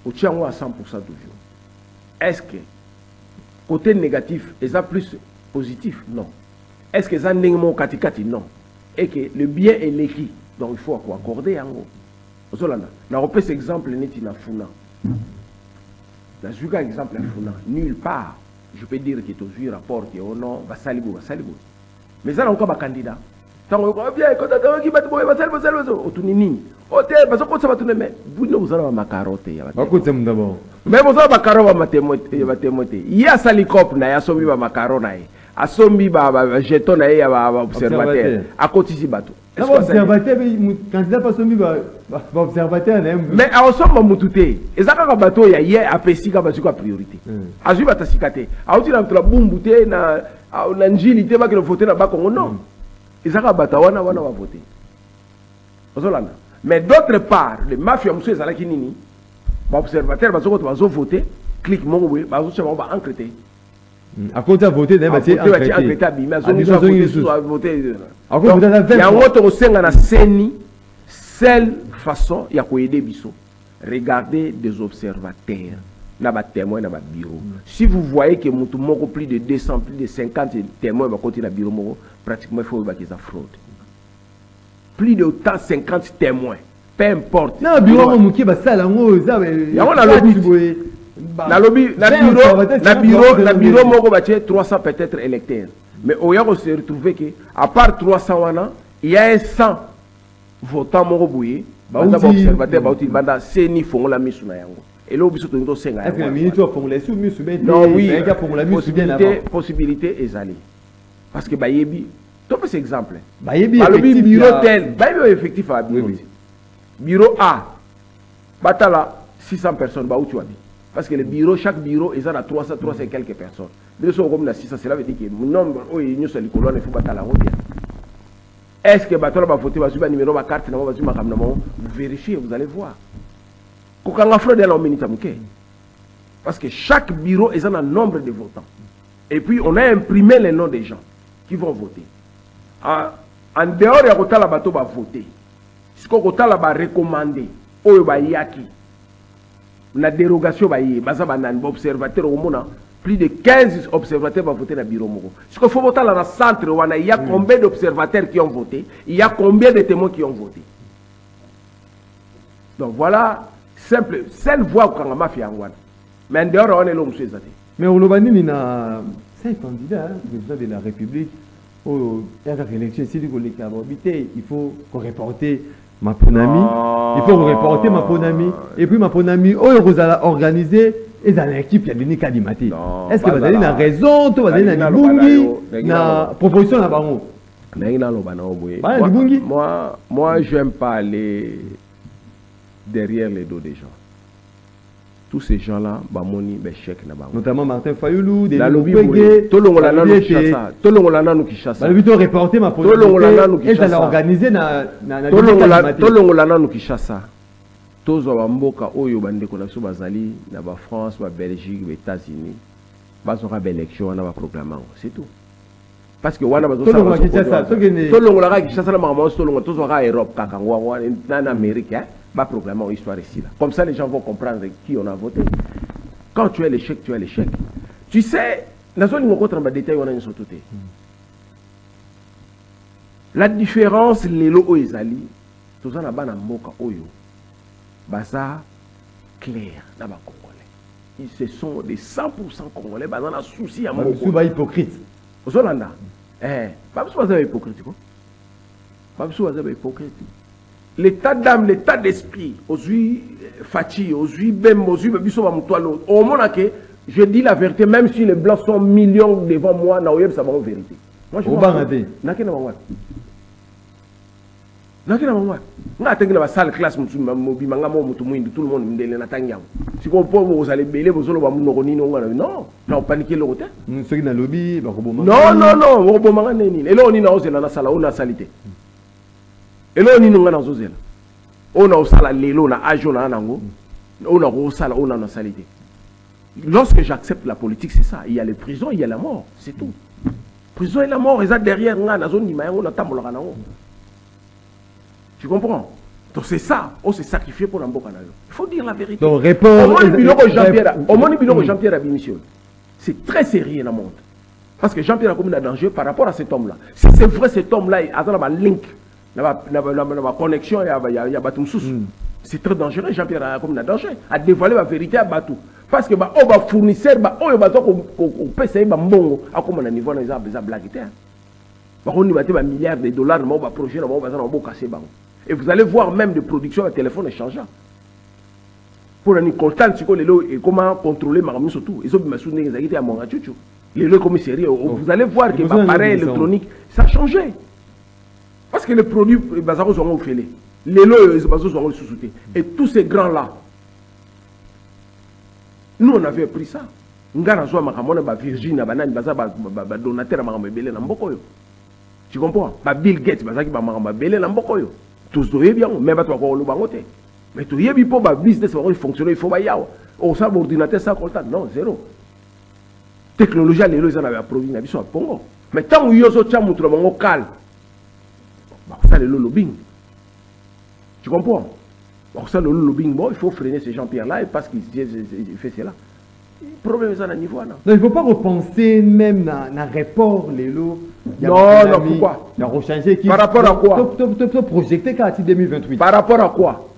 On tient à 100% toujours. Est-ce que côté négatif, est-ce plus positif? Non. Est-ce que ça n'est pas katikati? Non. Et que le bien est l'équipe. Donc il faut accorder en gros. On repère cet exemple net na Funa. Dans un exemple Funa, nulle part, je peux dire que tu as vu un rapport qui est au nom, va salibo. Mais ça, on a encore un candidat. Tant qu'on a bien, quand on a dit va salibo, autunini. Parce que ça va tourner, mais vous ne vous avez pas ma carotte. Mais vous avez ma carotte, ma témoité. Il y a salicop, il y a somi ma carotte. A sombi ba jeton na ya observateur à côté si bateau. Observateur candidat pas sombi ba observateur mais a osomba mututé ezaka ka bateau ya hier apesi ka bazuka priorité azui batasikate a uti na bumbuté na njili te ba que le voter na ba Congo non ezaka bata wana va voter ozolana mais d'autre part les mafias musu ezala kinini ba observateur bazoko to bazo voter clique mon oui bazo chama ba encréter à côté de voter, il y a un voté. Seule façon, il y a aider Bisso. Regardez des observateurs. Témoins dans le bureau. Si vous voyez que mon plus de 200, plus de 50 témoins vont continuer dans le bureau, pratiquement il faut que ça fraude. Plus de 50 témoins. Peu importe. Non, le bureau, il y a na bureau moko batie 300 peut-être électeurs mais on va se retrouver que à part 300 wana il y a un 100 votants moko boye observateur bauti banda seni fongo la misu na yango et là biso to senga est-ce que la minute fongo la sou misu ben non oui possibilité ezali parce que bayebi to pas exemple bayebi bureau tel bayebi effectif à bureau A batala 600 personnes bauti wabi. Parce que le bureau, chaque bureau, ils ont 300 et quelques personnes. Deux sont comme 600, cela veut dire que le nombre, il faut battre la route. Est-ce que Batola va voter, va suivre un numéro, ma carte, vous vérifiez, vous allez voir. Parce que chaque bureau, ils ont un nombre de votants. Et puis, on a imprimé les noms des gens qui vont voter. En dehors, il y a un bateau va voter. Ce qu'on va recommander, au Yaki. la dérogation observateur au monde, plus de 15 observateurs vont voter dans le bureau. Ce qu'il faut voter dans le centre, il y a combien d'observateurs qui ont voté, il y a combien de témoins qui ont voté. Donc voilà, simple, seule voix qu'on a fait en Wan. Mais en dehors, on est l'homme. Mais au Lobani, c'est un candidat, président de la République. Il y a une élection ici, il faut qu'on reporte ma ponami. Il faut reporter ma ponami. Et puis ma ponami, vous allez organiser. Et dans l'équipe, il y a des Kadimati. Est-ce que vous avez une raison, vous avez une proposition là-bas? Moi, je n'aime pas aller derrière les dos des gens. Tous ces gens-là, notamment Martin Fayoulou, des Lopégué, tout le monde reporter ma ponami. Et ça l'a organisé dans tous les mboka oyo bandeko na biso bazali na ba France, ba Belgique, ba États-Unis bazoka ba élection na ba programme c'est tout parce que wana bazo sala to longo la ki chassa na mama to longo to zoka Europe kaka ngwa na Amérique ba programme histoire ici là comme ça les gens vont comprendre qui on a voté. Quand tu es l'échec, tu es l'échec. Tu sais na zone ngoko tramba détail wana nso tout. La différence lelo o ezali to za na bana mboka oyo Baza clair dans les Congolais. Ils sont des 100% Congolais. Baza na souci à mon Ils sont hypocrites. Aux Hollandais. Pas besoin d'être hypocrite. Pas besoin d'être hypocrite. L'état d'âme, l'état d'esprit, aux yeux Fati, aux yeux Bem, aux yeux Bisso Mamoutoalo. Au moment que je dis la vérité, même si les blancs sont millions devant moi, Naoyeb, ça va en vérité. Moi, je suis na tengi na salle classe mobi manga mo mutu mwindi tout le monde ndele na tangiam siko po vous allez belé bozolo ba munoko nini ngana non na paniquer le côté ceux qui na lobby ba ko boma non ko boma nini elo ni na ozela na sala ona salite elo ni ngana ozela ona osala lelo na ajo na nango ona ko sala ona na salite. Lorsque j'accepte la politique, c'est ça, il y a les prisons, il y a la mort, c'est tout. Prison et la mort, ils sont derrière na zone ni mayango na tambola na. Tu comprends? Donc c'est ça, on s'est sacrifié pour l'amboka. Il faut dire la vérité. Donc réponse. Au moins, Jean-Pierre a démissionné. C'est très sérieux dans le monde. Parce que Jean-Pierre a commis un danger par rapport à cet homme-là. Si c'est vrai, cet homme-là, il a un link, il a une connexion, il y a Batum Sous. C'est très dangereux, Jean-Pierre a commis un danger. À dévoiler la vérité à Batou. Parce que les fournisseurs, les PC, à comme on a niveau, ils ont blagué. On a des milliards de dollars, on va projet, on va casser. Et vous allez voir même des productions à téléphone échangeant. Pour un constant, et comment contrôler Maramou surtout. Ils ont mis à mon rachouchou. Les lots comme sérieux. Vous allez voir que l'appareil électronique, ça a changé. Parce que les produits, ils ont fait. Les lots, ils ont sous-souté. Et tous ces grands-là, nous, on avait pris ça. Virginie, tu comprends? Bill Gates, tous bien, même pas toi, mais tu y pour business fonctionner, il faut pas au sabre ordinateur ça compte non zéro. Technologie les lois en avait approuvé na biso à Congo. Mais tant où yoso tcha mutra bango calme. Ça le lobbying. Tu comprends? Ça le lobbying bon, il faut freiner ces Jean-Pierre là parce qu'il fait cela. Le problème est à ce niveau là. Non, il ne faut pas repenser même dans rapport les lots. Non, pourquoi? Par rapport à quoi? Projeté qu'à 2028. Par rapport à quoi?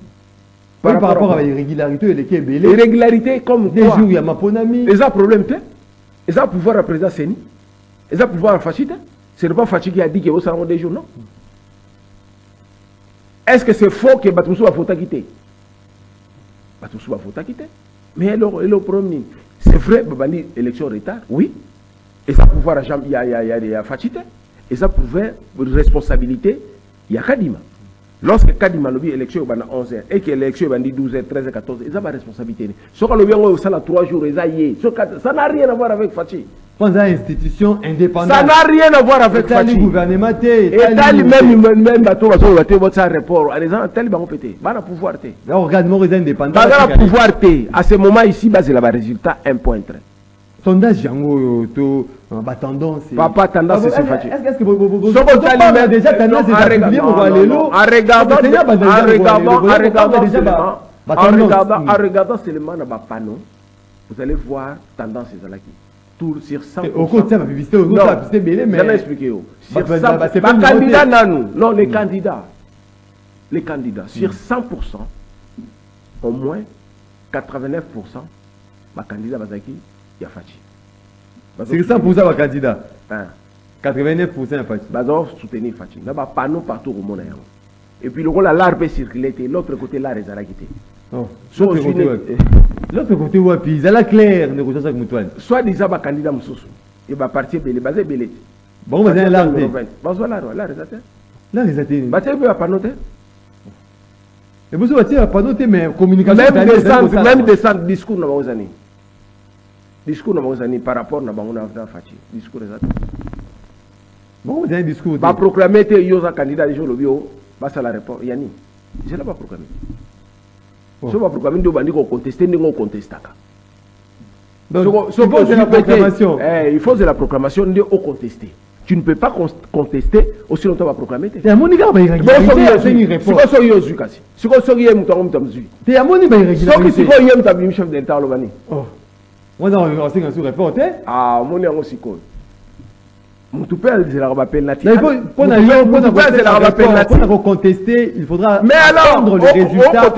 Par rapport à l'irrégularité, l'irrégularité comme des jours, il y a ma ponami. Ils ont problème, ils ont pouvoir à président Séni. Ils ont pouvoir à Fachite. Ce n'est pas Fachite qui a dit que vous serez des jours, non? Est-ce que c'est faux que Batoussou va faut quitter? Batoussou va faut quitter. Mais le problème, c'est vrai, Babani, élection retard, oui. Et ça pouvoir il y a Fachite. Et ça pouvait, responsabilité, il y a Kadima. Lorsque Kadima lobby élection au 11h et que l'élection est 12h, 13h, 14h, ils ont pas responsabilité. Ce que lobby ça 3 jours, ça n'a rien à voir avec Fachi. Pas une institution indépendante. Ça n'a rien à voir avec Fachi. Gouvernement et même bateau votre rapport. Tel va péter. Va pouvoir té. L'organisme indépendant. Va pouvoir té. À ce moment ici, c'est le résultat 1 point. Sondage Jango to tendance. Papa tendance c'est Fachi. Est-ce que vous déjà tendance en regardant En regardant seulement dans le panneau, vous allez voir tendance là qui tour sur 100%. Au côté de la publicité, au côté de la publicité, mais... Je vais expliquer. Sur 100%, candidats, non, les candidats. Les candidats, sur 100%, au moins 89%, les candidats, il y a Fachi. C'est 100% les candidats. 89% il y a Fachi. Ils ont soutenu Fachi. Il y a un panneau partout au monde. Et puis le rôle à l'art peut circuler, l'autre côté l'art est à la quitté. L'autre côté, puis ils ont la claire négociation avec Moutouane. Soit des candidats Moussoussou. Il va partir de basé belé. Bon, vous avez l'art. L'art est à là, les athées. Bah, tu veux pas noter. Et vous avez pas noté, mais communication. Même descendre, discours dans vos années. Discours dans vos années par rapport à la Fachi. Discours exact. Bon, vous avez un discours. Bah, proclamer que vous êtes candidat, je le bio, bah, ça la réponse. Yanni, je ne l'ai pas proclamé. Je ne l'ai pas proclamé, je vais contester, je vais contester. Donc, il faut la proclamation. Il faut de la proclamation de contester. Tu ne peux pas contester aussi longtemps que tu vas proclamer. Tu as mon gars, il y a une réponse. Si tu as un chef de l'État, moi, non, c'est un sous-réponse. Ah, mon est aussi cool. Mon toupé, c'est la rappel natif. Pour contester, il faudra attendre les résultats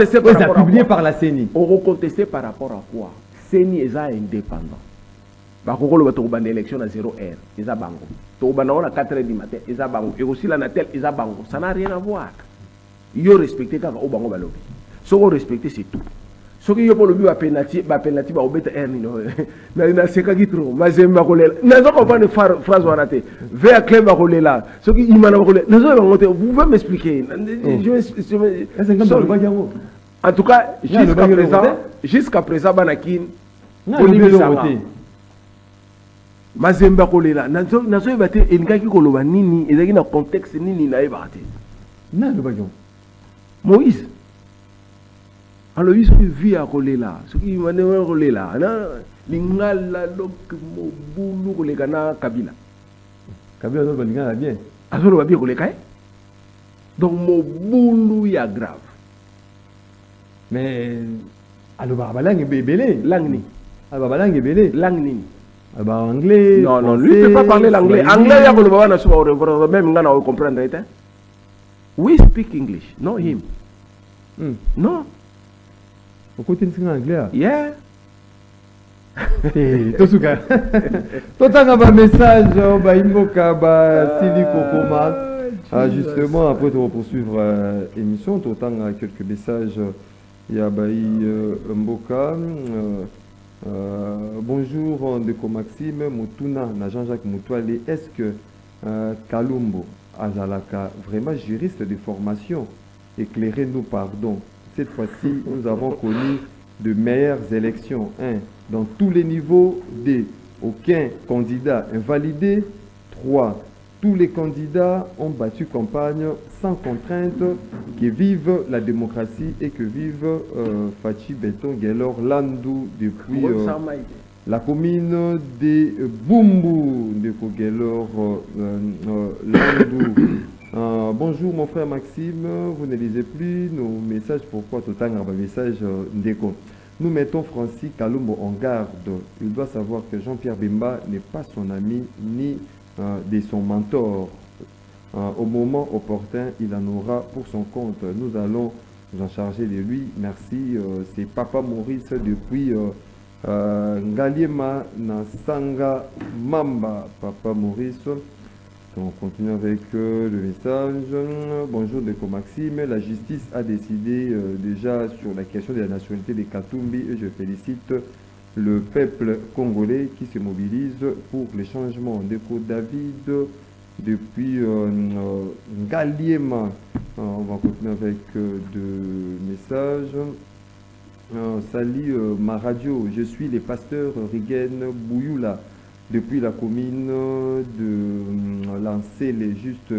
publiés par la CENI. On va contester par rapport à quoi? CENI est indépendant. Bakoko le bato bande élection à 0h, ils a bango. To bana à 4h du matin, ils a bango. Et aussi la natel, ils a bango. Ça n'a rien à voir. Yo respecter quand au bango balobi. Ce qu'on respecter c'est tout. Ce qui yo pour le but penalty, ba obeta r ni no. Na seka gitro, mazemba kolela. Na zo comprendre phrase wanate. Vers clé ba kolela. Ce qui imana kolela. Na zo bango vous pouvez m'expliquer. En tout cas, jusqu'à présent banakin Mazemba kolela nazo ebate engaki koloba nini ezaki na contexte nini na ebate na le bayon Moïse alors il se vit à kolela ce qui m'a demandé kolela na lingala donc mo bulu kolega na Kabila no balingala bien azolo ba bien koleka donc mo bulu ya grave mais aloba balangi belé langni aloba balangi belé langni anglais. Non, lui ne peut pas parler l'anglais. Anglais, il y a même là, on comprendre. We speak English, not him. Non. Pourquoi tu es anglais? Yeah. Tosuka. Totanga ba message, ba imboka ba Sili Kokoma. Justement, après de poursuivre l'émission, totanga quelques messages. Il y a Baï Mboka. Bonjour Ndeko Maxime Moutuna na Jean-Jacques Moutouale. Est-ce que Kalumbo Azalaka, vraiment juriste de formation, éclairez-nous pardon. Cette fois-ci, nous avons connu de meilleures élections. 1. Dans tous les niveaux. 2. Aucun candidat invalidé. 3. Tous les candidats ont battu campagne sans contrainte, que vive la démocratie et que vive Fachi Beton Gelor Landou depuis la commune de Bumbu de Kogelor Landou. Bonjour mon frère Maxime, vous ne lisez plus nos messages, pourquoi tout un message Ndeko. Nous mettons Francis Kalumbo en garde. Il doit savoir que Jean-Pierre Bemba n'est pas son ami ni de son mentor. Au moment opportun, il en aura pour son compte. Nous allons nous en charger de lui. Merci. C'est Papa Maurice depuis Ngaliema Nasanga Mamba. Papa Maurice. On continue avec le message. Bonjour Ndeko Maxime. La justice a décidé déjà sur la question de la nationalité des Katumbi et je félicite le peuple congolais qui se mobilise pour les changements. Ndeko David depuis Ngaliema. On va continuer avec deux messages. Salut ma radio, je suis le pasteur Rigen Bouyoula depuis la commune de Lancele. Juste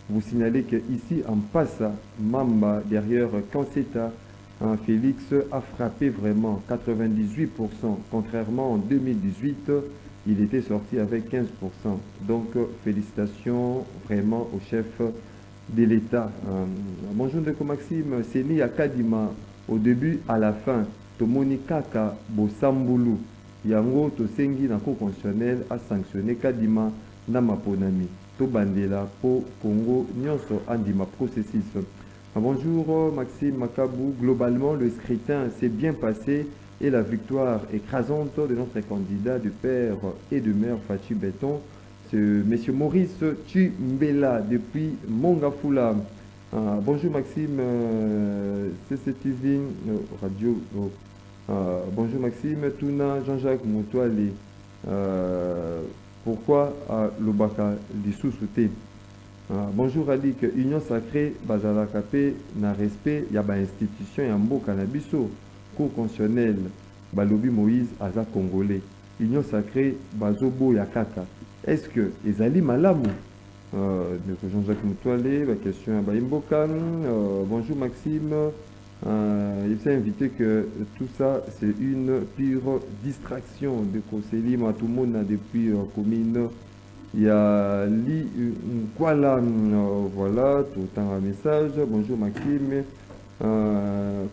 vous signaler qu'ici en Passa, Mamba, derrière Kanseta, Félix a frappé vraiment 98%, contrairement en 2018, il était sorti avec 15%. Donc félicitations vraiment au chef de l'État. Bonjour Ndeko Maxime, Séni Akadima, au début à la fin tomoni kaka bosambulu yango tosengi na cour constitutionnelle a sanctionné kadima na maponami to bandela po Congo nyonso andima processus. Bonjour Maxime Makabou. Globalement, le scrutin s'est bien passé et la victoire écrasante de notre candidat de père et de mère Fachi Béton, c'est monsieur Maurice Chimbela depuis Mongafula. Bonjour Maxime, CCTV Radio. Bonjour Maxime, Tuna Jean-Jacques Moutouali. Pourquoi Lobaka Lissou-Souté? Bonjour Alik, Union Sacrée, Bazala Kapé, na respect, yaba institution Yambo Canabiso, Cour constitutionnelle, Balobi Moïse, Aza Congolais, Union Sacrée, Bazobo Yakaka. Est-ce que Ezali Malamu, Jean-Jacques Moutoualé, la question à Baimbokan, bonjour Maxime, il s'est invité que tout ça c'est une pure distraction de Koseli, Matumona depuis commune. Il y a Li Kuala, voilà, tout un message. Bonjour Maxime.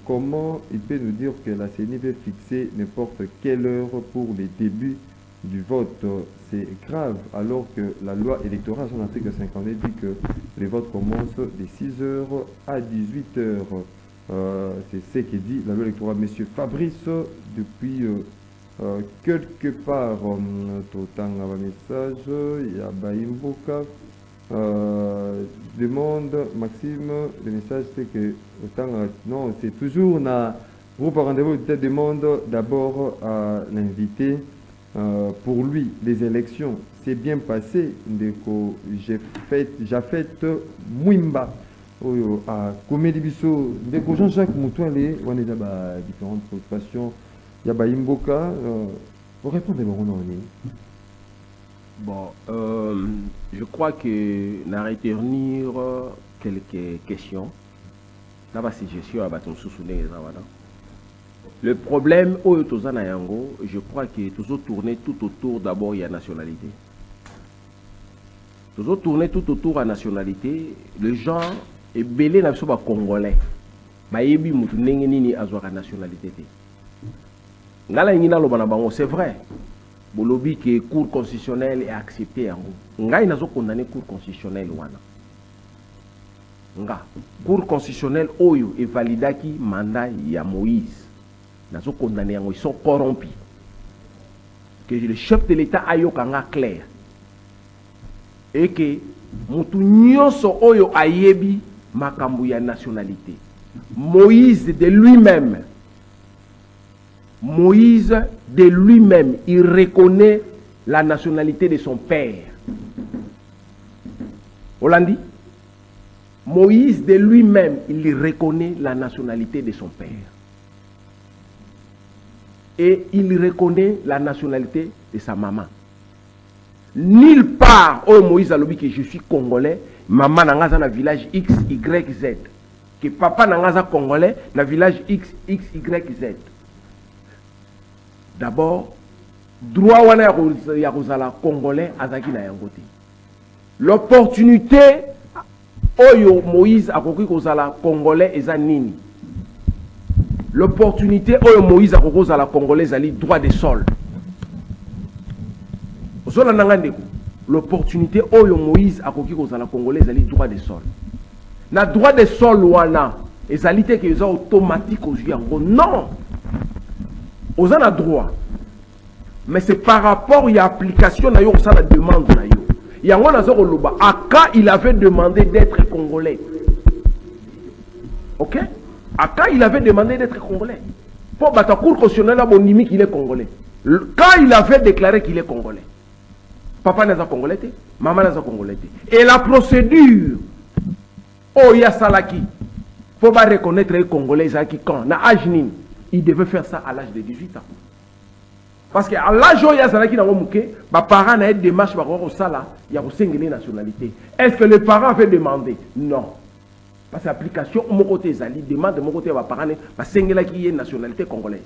Comment il peut nous dire que la CENI veut fixer n'importe quelle heure pour les débuts du vote? C'est grave, alors que la loi électorale, son article 50, dit que les votes commencent de 6h à 18h. C'est ce que dit la loi électorale. Monsieur Fabrice, depuis... quelque part, tout un message, il y a Baimboka, demande, Maxime, le message c'est que, non, c'est toujours, groupe rendez-vous, demande d'abord à l'invité, pour lui, les élections, c'est bien passé, j'ai fait Mwimba, à Comédie Bisso, Jean-Jacques Moutoualé, on est dans différentes préoccupations. Yaba Imboka, vous répondez bon, je crois que n'a retenir quelques questions. Là, c'est gestion à bâton sous-souné. Le problème au Tozana Yango, je crois que toujours tourner tout autour d'abord il y a nationalité. Toujours tourner tout autour de la nationalité, les gens est belé na biso ba congolais. Ba yebi mutu ndenge nini azwa ka nationalité. C'est vrai. Bolobi que cour constitutionnelle est accepté en gros. Ngai nazo condamné cour constitutionnelle wana. Nga cour constitutionnelle oyo est validaki mandat ya Moïse. Nazo condamné en ils sont corrompus. Que le chef de l'État ayo kanga clair. Et que mutu nyonso oyo ayebi makambu ya nationalité. Moïse de lui-même. Moïse, de lui-même, il reconnaît la nationalité de son père. Hollandi? Moïse, de lui-même, il reconnaît la nationalité de son père. Et il reconnaît la nationalité de sa maman. Nulle part, oh Moïse a dit que je suis congolais, maman n'a pas dans le village X, Y, Z. Que papa n'a pas congolais dans le village X, Y, Z. D'abord, droit wana ya kozala congolais azaki na yangote. L'opportunité oyo Moïse akoki kozala congolais eza nini? L'opportunité oyo Moïse akoki kozala congolais ali droit de sol. Ozola nanga ndeko. L'opportunité oyo Moïse akoki kozala congolais ali droit de sol. Na droit de sol wana ezali te ke eza automatique aux yango. Non. Aux en a droit. Mais c'est par rapport à l'application de la demande. Il y a un Aka, il avait demandé d'être congolais. Ok? Aka, il avait demandé d'être congolais. Pour battre cour constitutionnelle, il est congolais. Quand il avait déclaré qu'il est congolais, papa n'est pas congolais, maman n'est pas congolais. Et la procédure, oh, il y a Salaki. Pour pas reconnaître les congolais, quand na Ajnin. Il devait faire ça à l'âge de 18 ans. Parce qu'à l'âge où il y a Zalaki, les parents ont des démarches pour ça, il y a une nationalité. Est-ce que les parents avaient demandé? Non. Parce que l'application, mon côté Zali demande de mon côté, les parents ont une nationalité congolaise.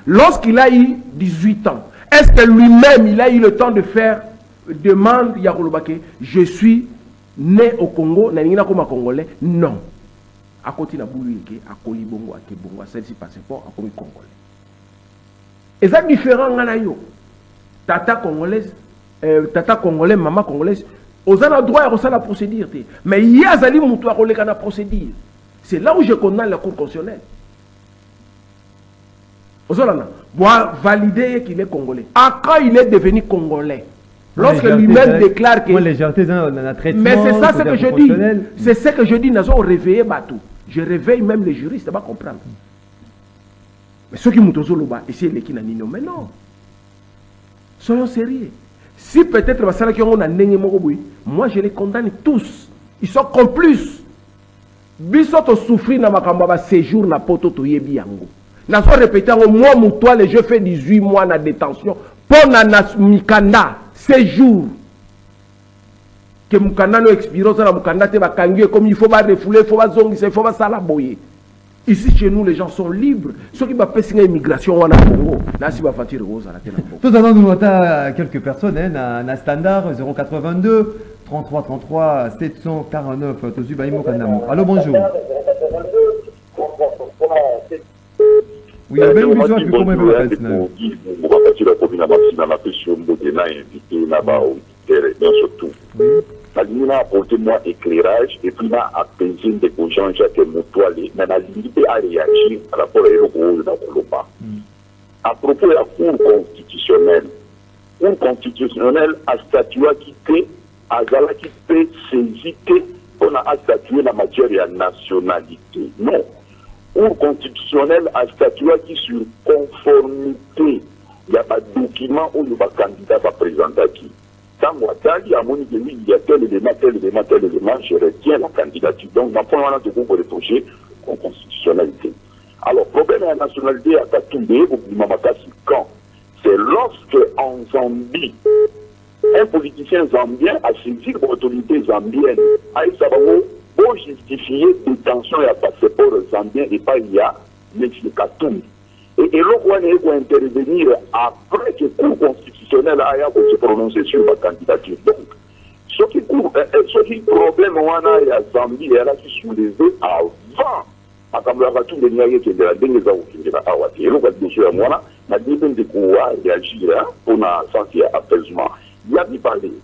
Lorsqu'il a eu 18 ans, est-ce que lui-même, il a eu le temps de faire demande, je suis né au Congo, je suis congolais? Non. à côté na boulou yeke à kolibongo à kebongo à celle-ci passeport à comme congolais et ça différent ngana yo tata congolaise tata congolais maman congolaise aux a droit à la procédure mais il y a zali mutu a koleka na procédure c'est là où je condamne la cour constitutionnelle Ozolana doit valider qu'il est congolais quand il est devenu congolais. Lorsque lui-même déclare que... Mais c'est ça ce que je dis. C'est ce que je dis. Nous avons réveillé Batou. Je réveille même les juristes. Ça va comprendre. Mais ceux qui m'ont dit, ici, les qui n'ont mais non. Soyons sérieux. Si peut-être, moi je les condamne tous. Ils sont complices. Bisoto souffrir dans ma séjour na poto to yebi yango. N'a pas répété moi moutoile je fais 18 mois na détention pour na mikanda. Séjour que Mukanda no expiro ça la Mukanda te bakangi comme il faut pas refouler, il faut pas zongi, il faut pas salaboyer. Ici chez nous les gens sont libres. Ceux qui va faire une immigration en Congo, là si va faire rose à la télé. Tout à l'heure nous avons quelques personnes na standard 082 33 33 749 Tozu Baïmo Kanamo. Allô bonjour. Oui, il y a bien besoin de comment vous l'appelez. Moi apporté-moi éclairage et puis m'a apaisé des gens Jacques Moutoilé, mais la limité à réagir par rapport à l'Europe dans le bas. À propos de la Cour constitutionnelle a statué qui peut, à Zala qui peut saisir qu'on a statué la matière de la nationalité. Non. Cour constitutionnelle a statué qui sur conformité. Il n'y a pas de document où le candidat va présenter qui. Quand moi, il y a tel élément, je retiens la candidature. Donc, dans le fond, on a de vous reprocher en constitutionnalité. Alors, problème de la nationalité à Katoumé, au Bimamakasi, quand c'est lorsque en Zambie, un politicien zambien a saisi l'autorité zambienne, a pour justifier détention et à passeport zambien et pas il y a M. Katoumé. Et l'Ourouane va intervenir après que le Cour constitutionnel a se prononcé sur la candidature. Donc, ce qui problème on a à Zambie, elle a soulevé avant. À tout le monde qui est de la dernière qui est là, et l'on va dire à moi, n'a dit même de quoi réagir pour un sens d'apaisement. Il y a dit parler.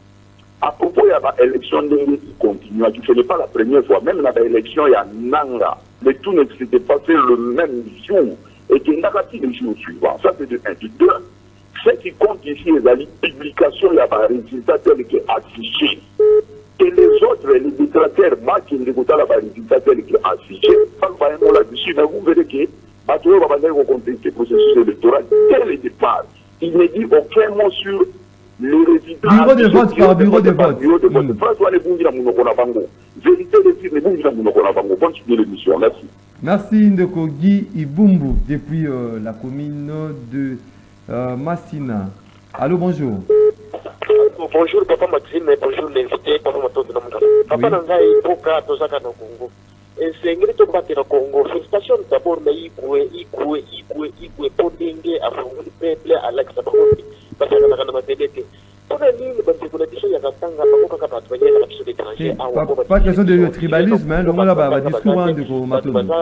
À propos de l'élection qui continue, ce n'est pas la première fois, même dans l'élection, il y a Nanga, mais tout ne s'était pas fait le même jour. Et qu'il n'y a pas de jour suivant. Ça, c'est de 1. De 2, ce qui compte ici, c'est la publication, il y a un résultat tel qui est affiché. Et les autres, les détracteurs, moi qui ne les pas le résultat tel qui est affiché, là-dessus, vous verrez que Bateau va rencontrer le processus électoral dès le départ. Il ne dit aucun mot sur les résultats. Bureau de vote par bureau de vote. François vérité de dire les bonne suite de l'émission. Merci. Merci Ndeko Guy Ibumbu depuis la commune de Massina. Allô, bonjour. Bonjour Papa Maxime, bonjour l'invité, Papa Matondo Namuka. Papa Nangai, Poka, Tozaka no Congo. Et c'est Ngrito Mbate no Congo. Félicitations d'abord, mais Ikwe, Pondenge, Afro, Peuple, Alex Abakondi, Basaka Namadete. Pas question de tribalisme, hein, le monde là-bas, discours de Matondo.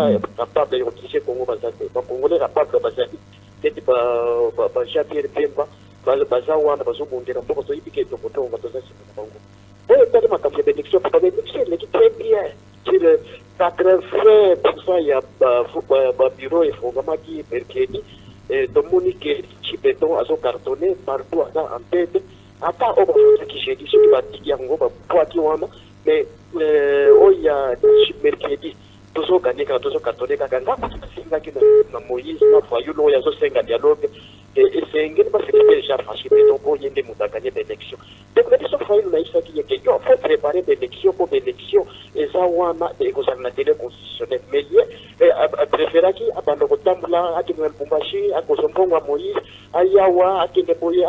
à part au qui j'ai dit ce qui va dire en gros mais il y a mercredi toujours gagné quand toujours cartonné quand singa qui na Moïse na foyer lo ya zo senga dialogue et c'est ngene pas fait déjà franchi donc il y a des moutons gagner des élections donc mais ce foyer là il faut qu'il y ait quelqu'un faut préparer des élections pour des élections et ça wana des gouvernements constitutionnels mais il préféra qui abandon kotambula akimwe Lubumbashi akozombo wa Moïse ayawa akende boye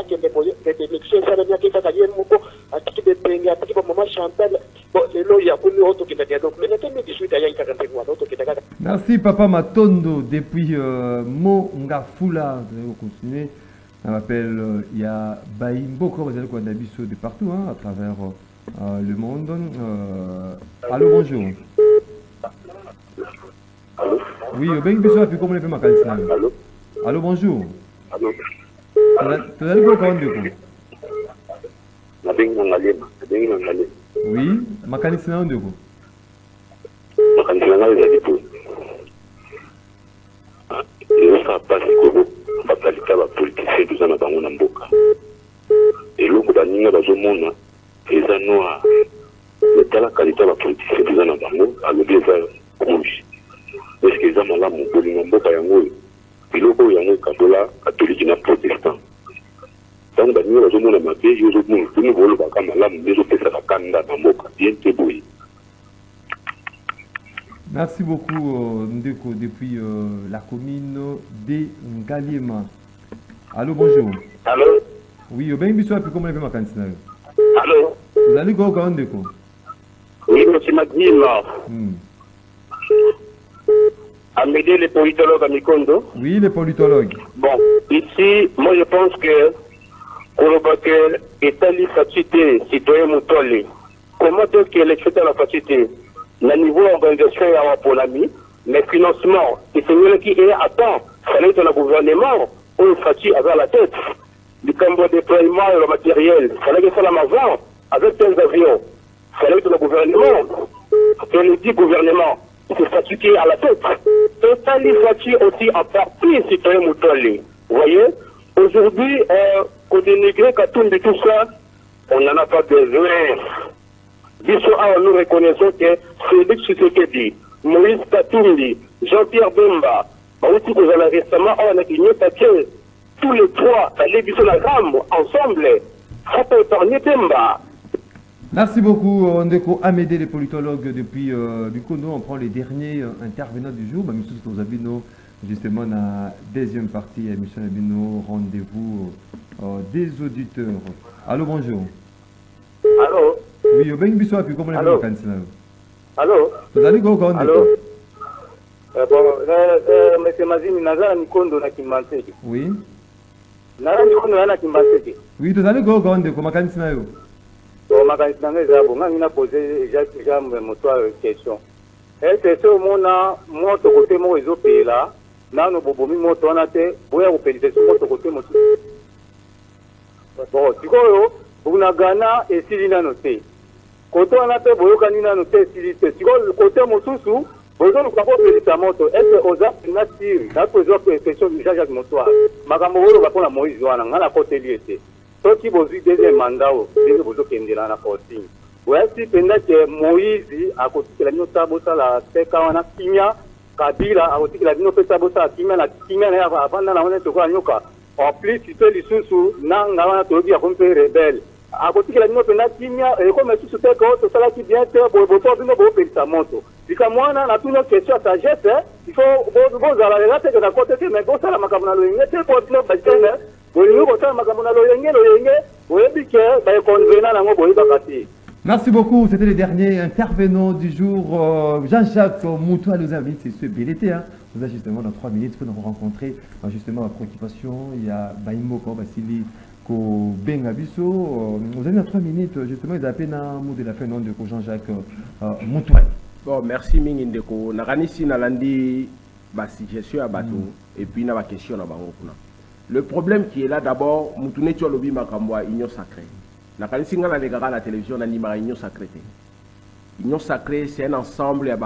des élections ça n'a pas kaka yenu moko atiki de penga atiki ba maman Chantal bon les lo ya kuni auto qui n'a donc mais n'était 18 aya ikaka auto qui n'a. Merci Papa Matondo depuis Mongafula. Vous continuez. On m'appelle il y a Baïmboko, vous allez quoi d'Abisso de partout hein, à travers le monde. Allô, bonjour. Oui, au bien biso api comment le fait ma candidat. Allô? Allô, bonjour. Allô? Tu as dit quoi quand on Nabengi Ngalema. Nabengi Ngalema. Oui, ma candidat on déco. Makanisi nanga ezali po ezosala mpasi koko bakalita bapolitisien toza na bango na mboka eloko baninga bazomona eza noir etala kalita bapolitisien toza na bango alobi eza rouge eske eza malamu kolinga mboka yango oyo biloko oyo yango ekabola katolike na protestant ntango baninga bazomona mabe yo ozomona bolobaka malamu ezopesaka kanda na mboka bien te boye. Merci beaucoup, Ndeko, depuis la commune de Ngaliema. Allô, bonjour. Allô? Oui, bien biso api comment le fait ma candidat. Allô? Vous allez quoi quand Ndeko? Oui, monsieur Magdine. Amédée, les politologues à Mikondo. Oui, les politologues. Bon, ici, moi je pense que Kolobake est à l'efficacité citoyen Moutoli. Comment est-ce qu'il est fait à la facilité? Le niveau d'organisation est à Ponami, mais financement, c'est celui qui est à temps. Il fallait que le gouvernement, on fasse avec la tête. Du campo de déploiement et le matériel, il fallait que ça l'avant avec tes avions. Il fallait que le gouvernement, que le dit gouvernement, se fatiguer à la tête. Et ça lui fatigue aussi en partie citoyen Moutoli. Vous voyez, aujourd'hui, qu'on dénigre Katumbi tout ça, on n'en a pas besoin. Nous reconnaissons que Félix Tshisekedi, Moïse Katumbi, Jean-Pierre Bemba, récemment, on a gagné tous les trois, les la gamme ensemble. Faut pas épargner Bemba. Merci beaucoup, Ndeko Amédée, les politologues depuis Bikono. On prend les derniers intervenants du jour. Monsieur Tozabino, justement, dans la deuxième partie, émission Abino, rendez-vous des auditeurs. Allô, bonjour. Allô? Oui, bien biso api comment le fait candidat. Allô? Vous allez quoi quand Allô? Bon, monsieur Mazini, Nazara Nikondo na Kimbanseki. Oui. Nazara Nikondo na Kimbanseki. Oui, vous allez quoi quand Ndeko ma candidat yo. Bon, ma candidat est bon, on a posé déjà mon question. Est-ce que mon moto côté mon réseau pays là, na no bobomi moto on a te, boya opélisé sur moto côté moto. Bon, tu vois, vous n'avez gana et si l'ina noté. Côté on a te boyo kanina noté si l'ité. Tu vois, côté mosusu, boyo nous capons opélisé moto. Est-ce que aux apps na tire, na posé une question du Jacques Motoa. Magamoro va pour la Moïse Joana, ngana côté lié. Toi qui vous avez deuxième mandat, vous avez fait un forcing. Ouais, si pendant que Moïse a côté la nota bossa la Tekawana Kimia, Kabila a côté la nota bossa Kimia, la Kimia n'a pas avant la honnête quoi nyoka. En plus, si tu es sous nanga wana tobi a compter rebelle. A côté la nota na Kimia et comme sous te ko to sala qui bien te bo bino bo pelisa moto. Dika mwana na tout nos questions à sagesse, il faut bo za la relate que na côté mais bo sala makamuna lo ngete po bino bajene. Merci beaucoup, c'était le dernier intervenant du jour. Jean-Jacques Moutoua nous invite, c'est ce BLT. Nous avons justement dans 3 minutes pour nous rencontrer justement la préoccupation. Il y a Baimoko, Basili, Ko Bengabiso. Vous avez dans 3 minutes, justement, ils appellent un mot de la fin de Jean-Jacques Moutoua. Bon, merci Mingindeko. Naranisi Nalandi, suggestion à bateau, et puis na question à Bangokuna. Le problème qui est là d'abord, Moutoune Tcholobi Makamboa, union sacrée. Nakanisi Ngala Legara la télévision, Nanima union sacrée. Union sacrée, c'est un ensemble,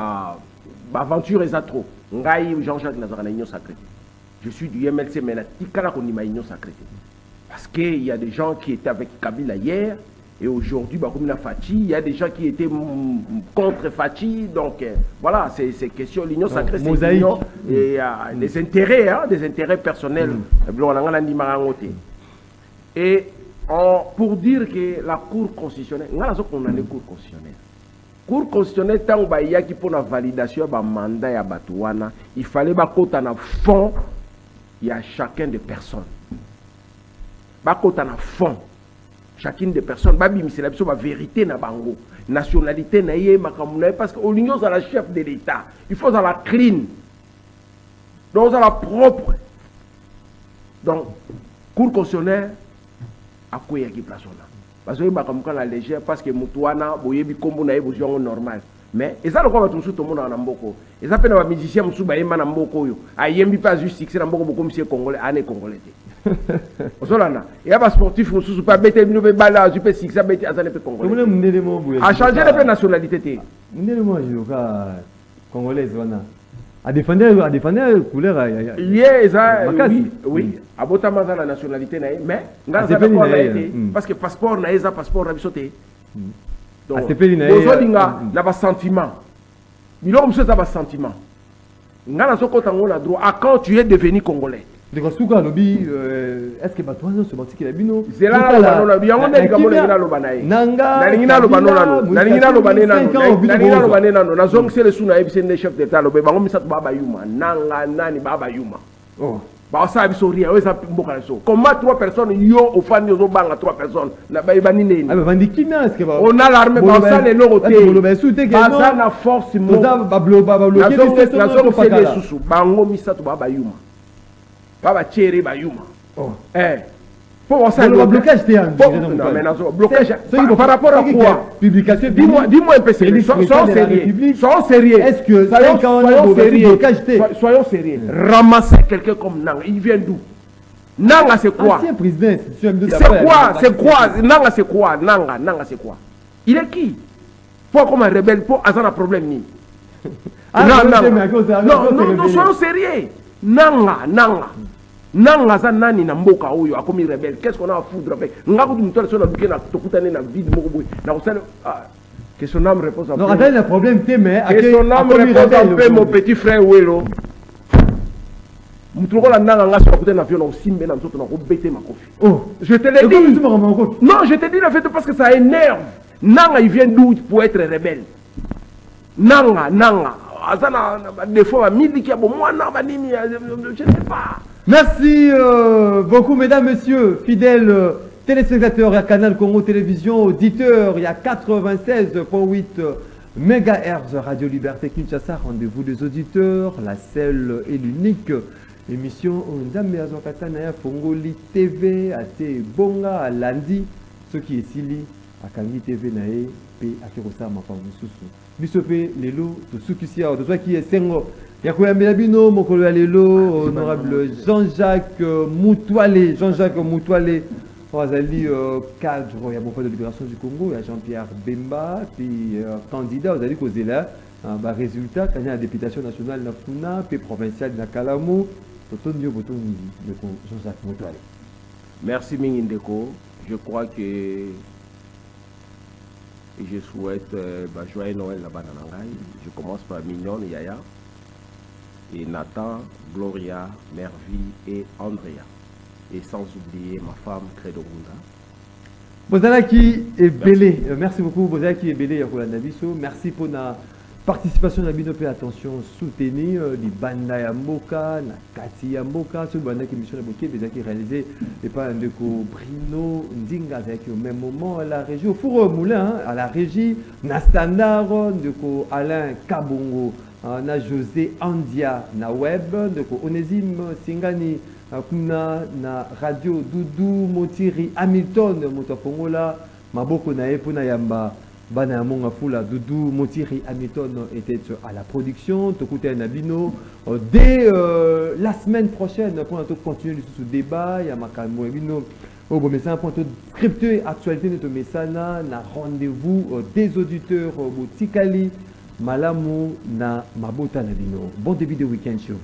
aventure et trop. Ngai Jean-Jacques Nazarana union sacrée. Je suis du MLC, mais Tikala Konima union sacrée. Parce qu'il y a des gens qui étaient avec Kabila hier, et aujourd'hui, il y a des gens qui étaient contre Fachi. Donc voilà, c'est question. L'union sacrée, c'est l'union et des intérêts personnels. Et pour dire que la Cour constitutionnelle, on a les Cour constitutionnelle. Cour constitutionnelle, tant qu'il y a qui pour la validation du mandat à Batouana, il fallait que un fond, il y a chacun des personnes. Un fond. Chacune des personnes, c'est la vérité na bango, nationalité na yé parce que l'union c'est la chef de l'État. Il faut dans la clean, donc dans la propre. Donc, cour constitutionnelle, à quoi il y a qui place là? Parce que la légère, parce que Moutouana, boyebi kombo na besoin normal. mais et ça le quoi tout tout le monde en mboko et ça fait na musicien musu ba yemba na mboko yo ayembi pas juste succès na mboko beaucoup monsieur congolais ane congolais osolana et ya ba sportif musu pas bete bino be bala tu peux succès bete azane pe congolais a changé de nationalité té ndele mo yoka congolaise wana a défendre couleur yeah ça oui abota maza la nationalité na mais ngaza ko na été parce que passeport na eza passeport na bisoté donc bozolinga na ba sentiment biloko mso za ba sentiment ngana soko tango na droit à quand tu es devenu congolais de kasuka lobi est-ce que batwana se batiki la bino zela la bano na yango ndika mona ngina loba nae nanga ngina loba nano ngina loba nano na zongi sele suna ebise ne chef d'état lobe bango misatu baba yuma nanga nani baba yuma oh ba ça biso ria weza mboka so comment 3 personnes yo au fan yo banga 3 personnes na ba ibani nini ah bandi kimia est-ce que on a l'armée ba ça les logoté ba ça na force mo ba bloquer les susu bango misatu baba yuma baba chéri ba yuma oh pour ça le blocage non mais non blocage par rapport à quoi publication dis-moi un peu sérieux soyons sérieux est-ce que soyons sérieux ramasser quelqu'un comme Nanga il vient d'où Nanga c'est quoi c'est quoi Nanga c'est quoi Nanga c'est quoi il est qui pour comme un rebelle pour azana problème ni non soyons sérieux Nanga za nani na mboka oyo akomi rebelle qu'est-ce qu'on a à foutre avec ngako tu mutole sona bukena tokutane na vide moko boy na kusana que son âme repose en paix. Non attends le problème t'es mais que son âme repose en paix mon petit frère Welo mutoko la nanga nga sona kutana avion na osimbe na nzoto na ko bete makofi oh je te l'ai dit non je te dis la fait parce que ça énerve Nanga il vient d'où pour être rebelle Nanga azana des fois midi qui a bon moi na banini je ne sais pas. Merci beaucoup, mesdames, messieurs, fidèles téléspectateurs à Canal Congo Télévision, auditeurs, il y a 96.8 MHz Radio Liberté Kinshasa, rendez-vous des auditeurs, la seule et l'unique émission Ndambe Azokatana Fongoli TV, à Bonga, à Landi, ce qui est Sili, à Kangi TV Nae, P. Akirosa Mapamususu. Bisope, Lelo, Tsukisia, de toi qui est Sengo. Yakoya Melabino, Mokolo Alelo, honorable Jean-Jacques Moutoualé, Razali cadre, il y a beaucoup de libération du Congo, il y a Jean-Pierre Bemba, puis candidat, vous allez causer là, résultat, quand il y a la députation nationale de Funa, puis provinciale de Kalamo, Jean-Jacques Moutoualé. Merci Mingindeko, je crois que je souhaite joyeux Noël là-bas dans Nangaï. Je commence par Mignon, Yaya. Et Nathan, Gloria, Merville et Andrea. Et sans oublier ma femme, Credo Gunda. Bozalaki et Belé, merci beaucoup. Bozalaki et Belé, merci pour la participation de la Binope. Attention, soutenir les Banda Yamboka, la Kati Yamboka, ce Banda qui mission qui réalisé et pas un de Brino, Ndinga, avec au même moment à la régie, au Four Moulin, à la régie, Nastandar, de Alain Kabongo. Na José Andia na web de Onésime Singani na radio Doudou Motiri Hamilton Motafongola Maboko na Epona Yamba Bana Monga Fula Doudou Motiri Hamilton était à la production Tokute Nabino dès la semaine prochaine pour continuer ce débat il y a Makalmo Ebino au bon message pour scripter actualité de Messana na rendez-vous des auditeurs Botikali Malamu na Mabota na bino. Bon début de week-end chez vous.